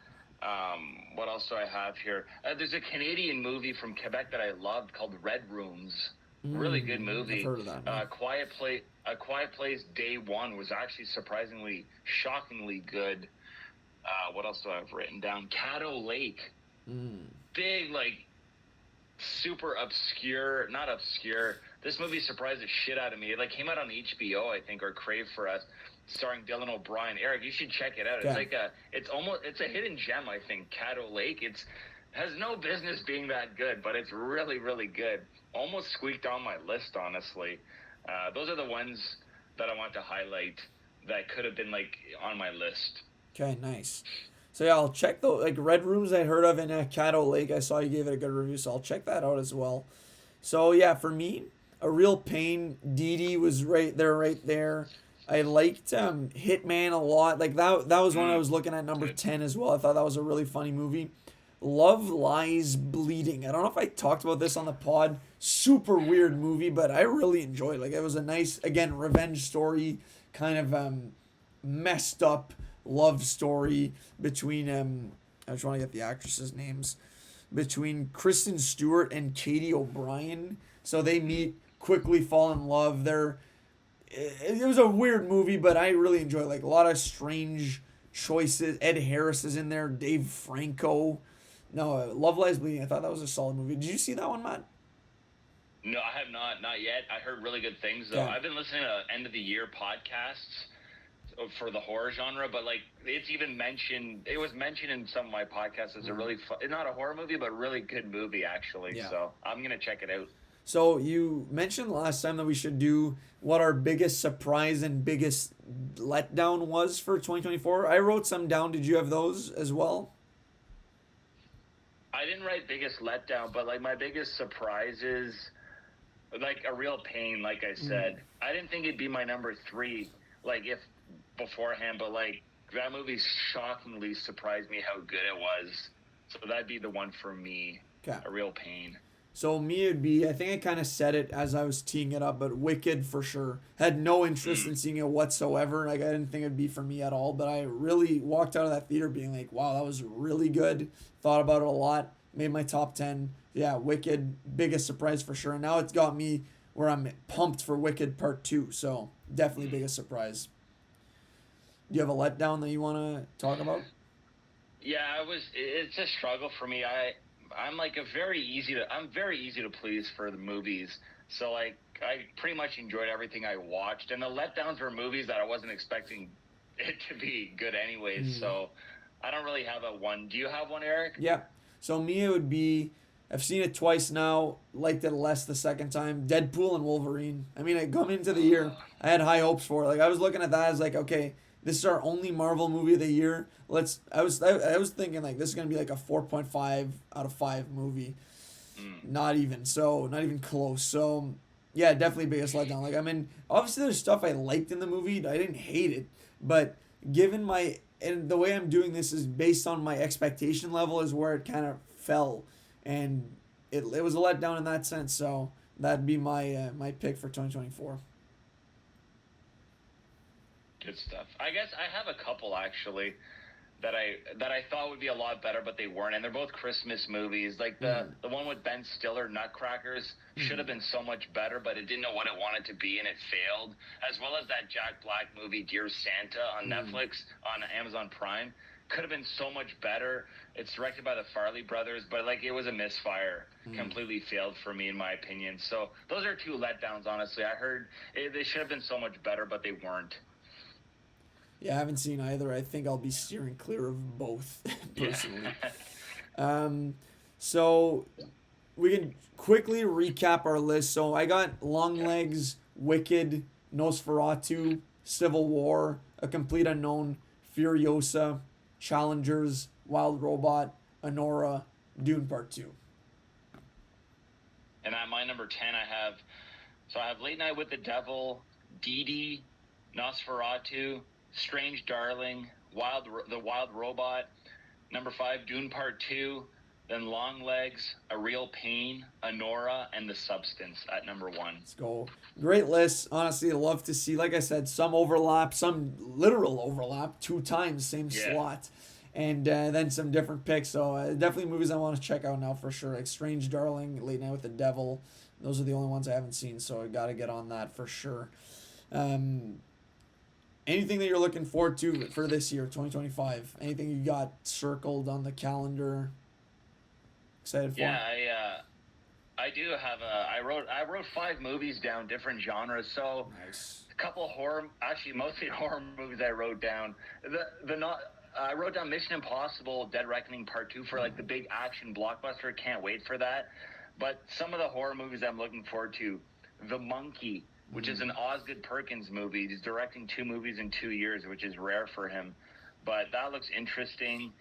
What else do I have here? There's a Canadian movie from Quebec that I loved called Red Rooms. Really good movie. I've heard of that. A Quiet Place Day One was actually surprisingly, shockingly good. What else do I have written down? Caddo Lake. Big, like, super obscure, not obscure. This movie surprised the shit out of me. It like came out on HBO, I think, or Crave for us, starring Dylan O'Brien. Eric, you should check it out. Yeah. It's a hidden gem, I think. Caddo Lake. Has no business being that good, but it's really, really good. Almost squeaked on my list, honestly. Those are the ones that I want to highlight that could have been like on my list. Okay, nice. So yeah, I'll check the like Red Rooms I heard of in Caddo Lake. I saw you gave it a good review, so I'll check that out as well. So yeah, for me, A Real Pain, Dee Dee was right there. I liked Hitman a lot. Like that was one I was looking at number 10 as well. I thought that was a really funny movie. Love Lies Bleeding. I don't know if I talked about this on the pod. Super weird movie, but I really enjoyed it. Like it was a nice, again, revenge story, kind of messed up love story between I just want to get the actresses' names, between Kristen Stewart and Katie O'Brien. So they meet, quickly fall in love. It was a weird movie, but I really enjoyed it. Like a lot of strange choices. Ed Harris is in there. Dave Franco. No, Love Lies Bleeding. I thought that was a solid movie. Did you see that one, Matt? No, I have not yet. I heard really good things though. Yeah. I've been listening to end of the year podcasts for the horror genre, but like it was mentioned in some of my podcasts as a really not a horror movie, but a really good movie actually. Yeah. So I'm gonna check it out. So you mentioned last time that we should do what our biggest surprise and biggest letdown was for 2024. I wrote some down. Did you have those as well? I didn't write biggest letdown, but like my biggest surprise is like A Real Pain. Like I said, I didn't think it'd be my number 3. Like if beforehand, but like that movie shockingly surprised me how good it was. So that'd be the one for me. Okay. A Real Pain. So me it'd be, I think I kind of said it as I was teeing it up, but Wicked for sure. Had no interest in seeing it whatsoever. Like I didn't think it'd be for me at all, but I really walked out of that theater being like, wow, that was really good. Thought about it a lot. Made my top 10. Yeah, Wicked, biggest surprise for sure. And now it's got me where I'm pumped for Wicked Part 2. So definitely biggest surprise. Do you have a letdown that you want to talk about? Yeah, it's a struggle for me. I'm very easy to please for the movies. So like I pretty much enjoyed everything I watched, and the letdowns were movies that I wasn't expecting it to be good anyways. So I don't really have a one. Do you have one, Eric? Yeah. So me it would be, I've seen it twice now, liked it less the second time. Deadpool and Wolverine. I mean, I come into the year, I had high hopes for it. Like I was looking at that as like, okay, this is our only Marvel movie of the year. I was thinking like this is gonna be like a 4.5 out of 5 movie. Not even close. So yeah, definitely biggest letdown. Like I mean, obviously there's stuff I liked in the movie. I didn't hate it, but given and the way I'm doing this is based on my expectation level is where it kind of fell, and it was a letdown in that sense. So that'd be my pick for 2024. Good stuff. I guess I have a couple actually that I thought would be a lot better, but they weren't, and they're both Christmas movies. Like the one with Ben Stiller, Nutcrackers, should have been so much better, but it didn't know what it wanted to be, and it failed. As well as that Jack Black movie, Dear Santa, on Netflix, on Amazon Prime, could have been so much better. It's directed by the Farley brothers, but like it was a misfire. Completely failed for me, in my opinion. So those are 2 letdowns. Honestly, I heard they should have been so much better, but they weren't. Yeah, I haven't seen either. I think I'll be steering clear of both, personally. So we can quickly recap our list. So I got Longlegs, Wicked, Nosferatu, Civil War, A Complete Unknown, Furiosa, Challengers, Wild Robot, Anora, Dune Part 2. And at my number 10, I have Late Night with the Devil, Dee Dee, Nosferatu, Strange Darling, The Wild Robot. Number 5, Dune Part 2. Then Long Legs, A Real Pain, Honora, and The Substance at number 1. Let's go. Great list. Honestly, I love to see, like I said, some overlap, some literal overlap, 2 times, same slot. And then some different picks. So definitely movies I want to check out now for sure. Like Strange Darling, Late Night with the Devil. Those are the only ones I haven't seen, so I got to get on that for sure. Anything that you're looking forward to for this year, 2025? Anything you got circled on the calendar? Excited for? Yeah, I do have I wrote 5 movies down, different genres. So Nice. a couple mostly horror movies I wrote down. I wrote down Mission Impossible: Dead Reckoning Part 2 for like the big action blockbuster. Can't wait for that. But some of the horror movies I'm looking forward to: The Monkey, which is an Osgood Perkins movie. He's directing 2 movies in 2 years, which is rare for him. But that looks interesting.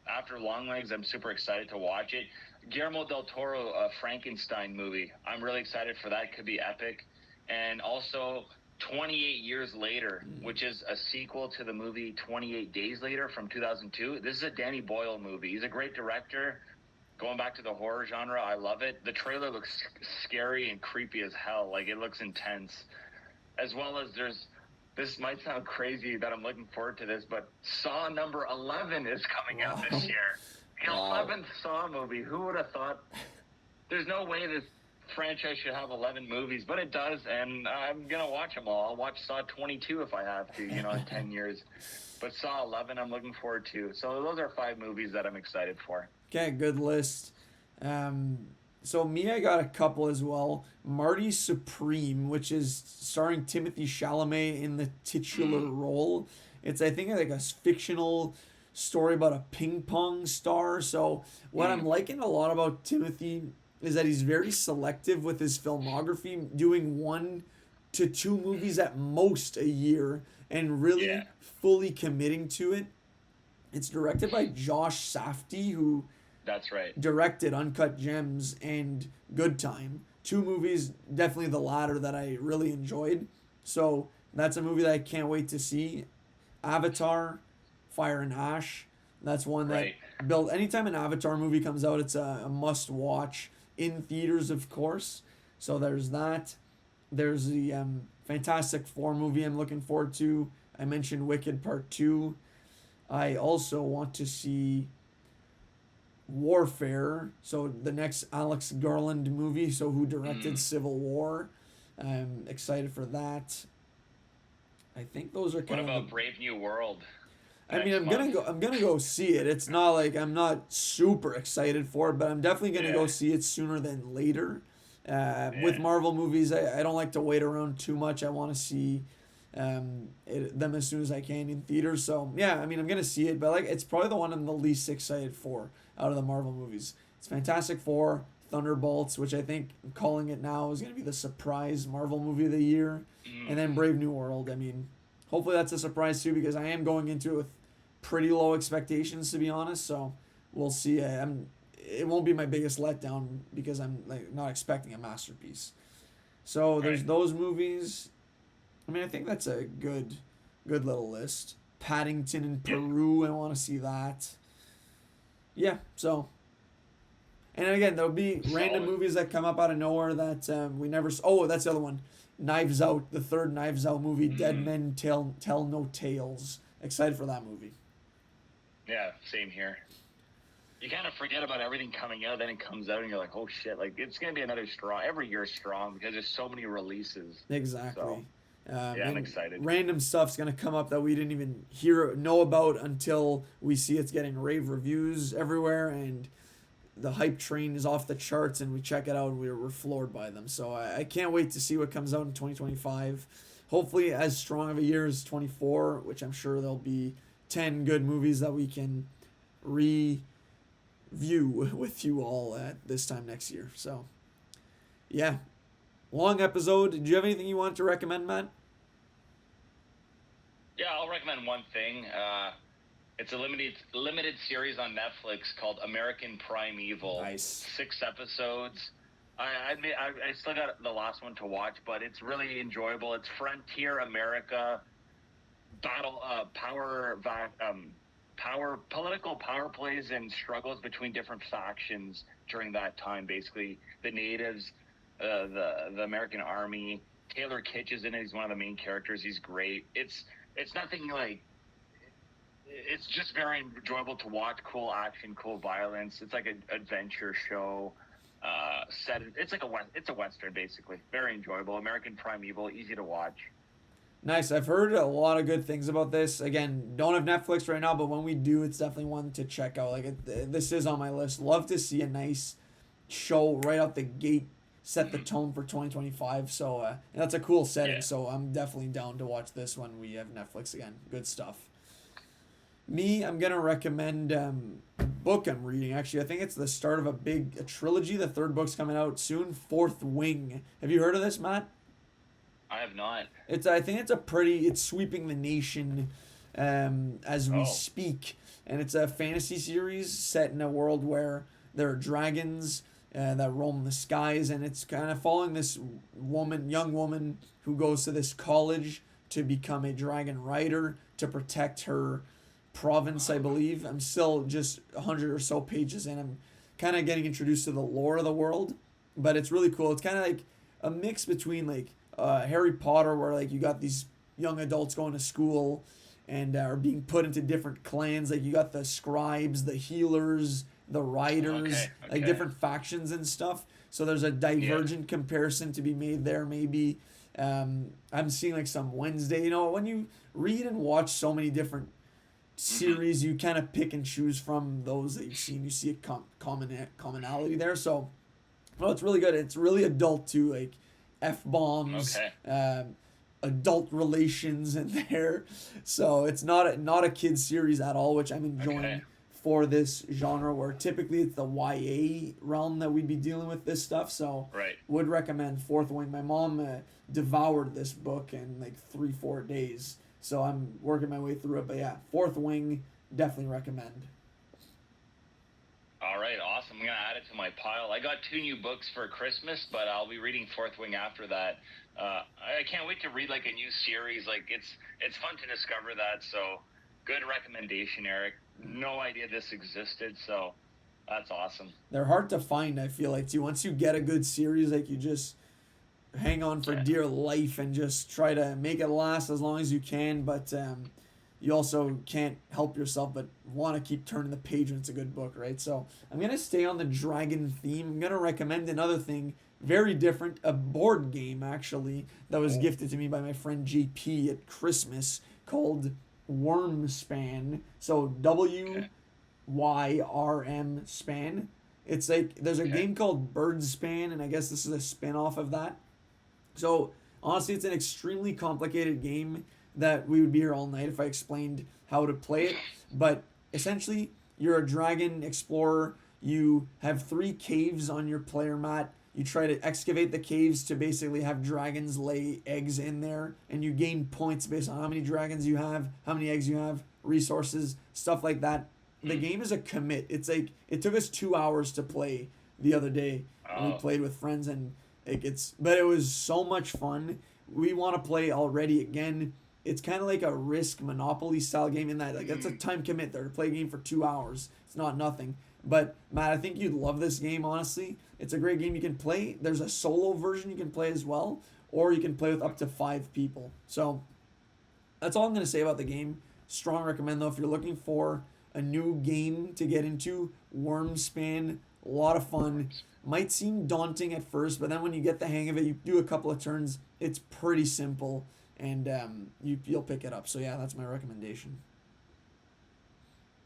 After Long Legs, I'm super excited to watch it. Guillermo del Toro, a Frankenstein movie. I'm really excited for that. Could be epic. And also 28 Years Later, which is a sequel to the movie 28 Days Later from 2002. This is a Danny Boyle movie. He's a great director. Going back to the horror genre, I love it. The trailer looks scary and creepy as hell. Like, it looks intense. As well as this might sound crazy that I'm looking forward to this, but Saw number 11 is coming out this year. The 11th Saw movie. Who would have thought? There's no way this franchise should have 11 movies, but it does, and I'm going to watch them all. I'll watch Saw 22 if I have to, in 10 years. But Saw 11 I'm looking forward to. So those are 5 movies that I'm excited for. Okay, good list. So me, I got a couple as well. Marty Supreme, which is starring Timothy Chalamet in the titular role. It's, I think, like a fictional story about a ping pong star. So what I'm liking a lot about Timothy is that he's very selective with his filmography, doing 1 to 2 movies at most a year, and really fully committing to it. It's directed by Josh Safdie, who That's right. directed Uncut Gems and Good Time. 2 movies, definitely the latter, that I really enjoyed. So that's a movie that I can't wait to see. Avatar, Fire and Ash. That's one that built. Anytime an Avatar movie comes out, it's a must watch in theaters, of course. So there's that. There's the Fantastic Four movie I'm looking forward to. I mentioned Wicked Part 2. I also want to see Warfare, so the next Alex Garland movie, so who directed Civil War. I'm excited for that. I think those are kind of. What about Brave New World? I mean, I'm gonna go see it. It's not like I'm not super excited for it, but I'm definitely gonna go see it sooner than later. With Marvel movies, I don't like to wait around too much. I want to see them as soon as I can in theaters. So yeah, I mean, I'm gonna see it, but it's probably the one I'm the least excited for out of the Marvel movies. It's Fantastic Four, Thunderbolts, which I think I'm calling it now is gonna be the surprise Marvel movie of the year, and then Brave New World. I mean, hopefully that's a surprise too, because I am going into it with pretty low expectations, to be honest. So we'll see. It won't be my biggest letdown because I'm not expecting a masterpiece. So there's those movies. I mean, I think that's a good little list. Paddington in Peru, I want to see that. Yeah, so. And again, there'll be random movies that come up out of nowhere that we never saw. Oh, that's the other one. Knives Out, the third Knives Out movie, Dead Men Tell No Tales. Excited for that movie. Yeah, same here. You kind of forget about everything coming out, then it comes out, and you're like, oh shit, it's going to be another strong, every year strong, because there's so many releases. Exactly. So, I'm excited. Random stuff's going to come up that we didn't even know about until we see it's getting rave reviews everywhere, and the hype train is off the charts, and we check it out, and we're floored by them. So I can't wait to see what comes out in 2025. Hopefully as strong of a year as 24, which I'm sure there'll be 10 good movies that we can review with you all at this time next year. So, yeah. Long episode. Did you have anything you want to recommend, Matt? Yeah, I'll recommend one thing. It's a limited series on Netflix called American Primeval. Nice. 6 episodes. I still got the last one to watch, but it's really enjoyable. It's frontier America, battle, political power plays and struggles between different factions during that time. Basically, the natives, the American Army. Taylor Kitsch is in it. He's one of the main characters. He's great. It's nothing like. It's just very enjoyable to watch. Cool action, cool violence. It's like an adventure show. It's a western basically. Very enjoyable. American Primeval, easy to watch. Nice. I've heard a lot of good things about this. Again, don't have Netflix right now, but when we do, it's definitely one to check out. This is on my list. Love to see a nice show right out the gate, set the tone for 2025. So and that's a cool setting. Yeah. So I'm definitely down to watch this when we have Netflix again. Good stuff. Me, I'm gonna recommend a book I'm reading. Actually, I think it's the start of a trilogy. The third book's coming out soon. Fourth Wing. Have you heard of this, Matt? I have not. I think it's sweeping the nation as we speak, and it's a fantasy series set in a world where there are dragons that roam the skies, and it's kind of following this young woman who goes to this college to become a dragon rider to protect her province, I believe. I'm still just 100 or so pages in. I'm kind of getting introduced to the lore of the world, but it's really cool. It's kind of like a mix between like Harry Potter, where like you got these young adults going to school and are being put into different clans. Like you got the scribes, the healers, the riders, like different factions and stuff. So there's a divergent comparison to be made there. Maybe I'm seeing like some Wednesday. You know, when you read and watch so many different series, you kind of pick and choose from those that you've seen. You see a commonality there. So, well, it's really good. It's really adult too, like F-bombs, adult relations in there. So it's not a kid's series at all, which I'm enjoying for this genre, where typically it's the YA realm that we'd be dealing with this stuff. So would recommend Fourth Wing. My mom devoured this book in like 3-4 days. So I'm working my way through it. But yeah, Fourth Wing, definitely recommend. All right, awesome. I'm going to add it to my pile. I got 2 new books for Christmas, but I'll be reading Fourth Wing after that. I can't wait to read like a new series. Like it's fun to discover that. So good recommendation, Eric. No idea this existed, so that's awesome. They're hard to find, I feel like, too. Once you get a good series, like you just hang on for dear life and just try to make it last as long as you can, but you also can't help yourself but want to keep turning the page when it's a good book, right? So I'm going to stay on the dragon theme. I'm going to recommend another thing, very different, a board game, actually, that was gifted to me by my friend JP at Christmas, called Wormspan. So WYRM Span. It's like, there's a game called Birdspan, and I guess this is a spin-off of that. So, honestly, it's an extremely complicated game that we would be here all night if I explained how to play it. But essentially, you're a dragon explorer. You have 3 caves on your player mat. You try to excavate the caves to basically have dragons lay eggs in there. And you gain points based on how many dragons you have, how many eggs you have, resources, stuff like that. The game is a commit. It's like, it took us 2 hours to play the other day when we played with friends, and but it was so much fun. We want to play already again. It's kind of like a Risk Monopoly style game in that, like, it's a time commit there to play a game for 2 hours. It's not nothing. But Matt, I think you'd love this game, honestly. It's a great game you can play. There's a solo version you can play as well, or you can play with up to 5 people. So that's all I'm going to say about the game. Strong recommend, though, if you're looking for a new game to get into. Wormspan, a lot of fun. Might seem daunting at first, but then when you get the hang of it, you do a couple of turns, it's pretty simple, and you'll pick it up. So yeah, that's my recommendation.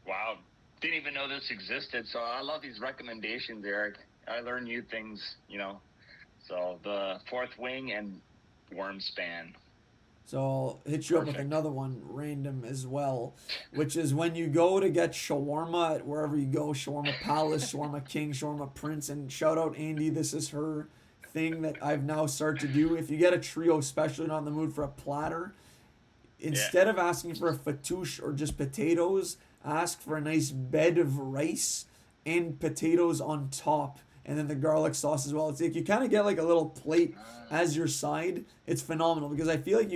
Wow, didn't even know this existed. So I love these recommendations, Eric. I learn new things, So the Fourth Wing and Wormspan. So I'll hit you up with another one random as well, which is when you go to get shawarma at wherever you go, Shawarma Palace, Shawarma King, Shawarma Prince, and shout out Andy, this is her thing that I've now started to do. If you get a trio special, you're not in the mood for a platter, instead of asking for a fattoush or just potatoes, ask for a nice bed of rice and potatoes on top, and then the garlic sauce as well. It's like you kind of get like a little plate as your side. It's phenomenal because I feel like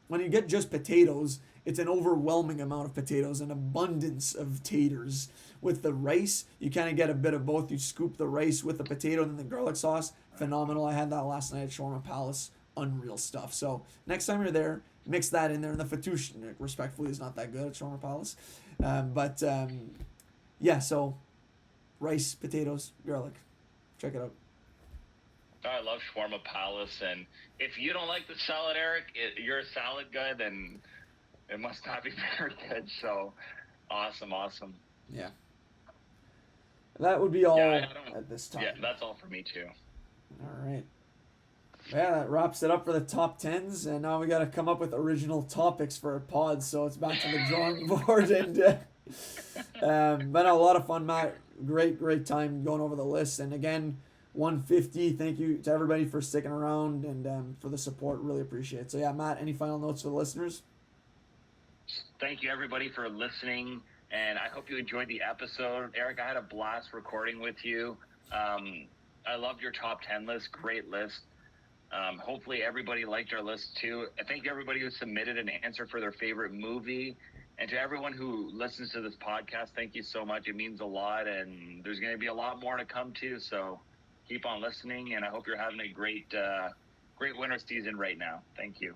when you get just potatoes, it's an overwhelming amount of potatoes, an abundance of taters. With the rice, you kind of get a bit of both. You scoop the rice with the potato and then the garlic sauce. Phenomenal. I had that last night at Shawarma Palace. Unreal stuff. So next time you're there, mix that in there. And the fattoush, respectfully, is not that good at Shawarma Palace. Yeah, so rice, potatoes, garlic. Check it out. I love Shawarma Palace, and if you don't like the salad, Eric, you're a salad guy, then it must not be very good. So, awesome. Yeah. That would be all Yeah, at this time. Yeah, that's all for me too. All right. Yeah, that wraps it up for the top 10s, and now we got to come up with original topics for our pods, so it's back to the drawing board. But a lot of fun, Matt. Great time going over the list. And again, 150, thank you to everybody for sticking around and for the support. Really appreciate it. So yeah, Matt, any final notes for the listeners? Thank you, everybody, for listening, and I hope you enjoyed the episode. Eric, I had a blast recording with you. I loved your top 10 list. Great list. Hopefully everybody liked our list too. I thank everybody who submitted an answer for their favorite movie. And to everyone who listens to this podcast, thank you so much. It means a lot, and there's going to be a lot more to come too. So keep on listening, and I hope you're having a great winter season right now. Thank you.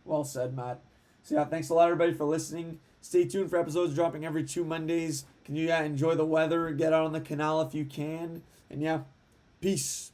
Well said, Matt. So yeah, thanks a lot, everybody, for listening. Stay tuned for episodes dropping every 2 Mondays. Can you enjoy the weather? Get out on the canal if you can. And yeah, peace.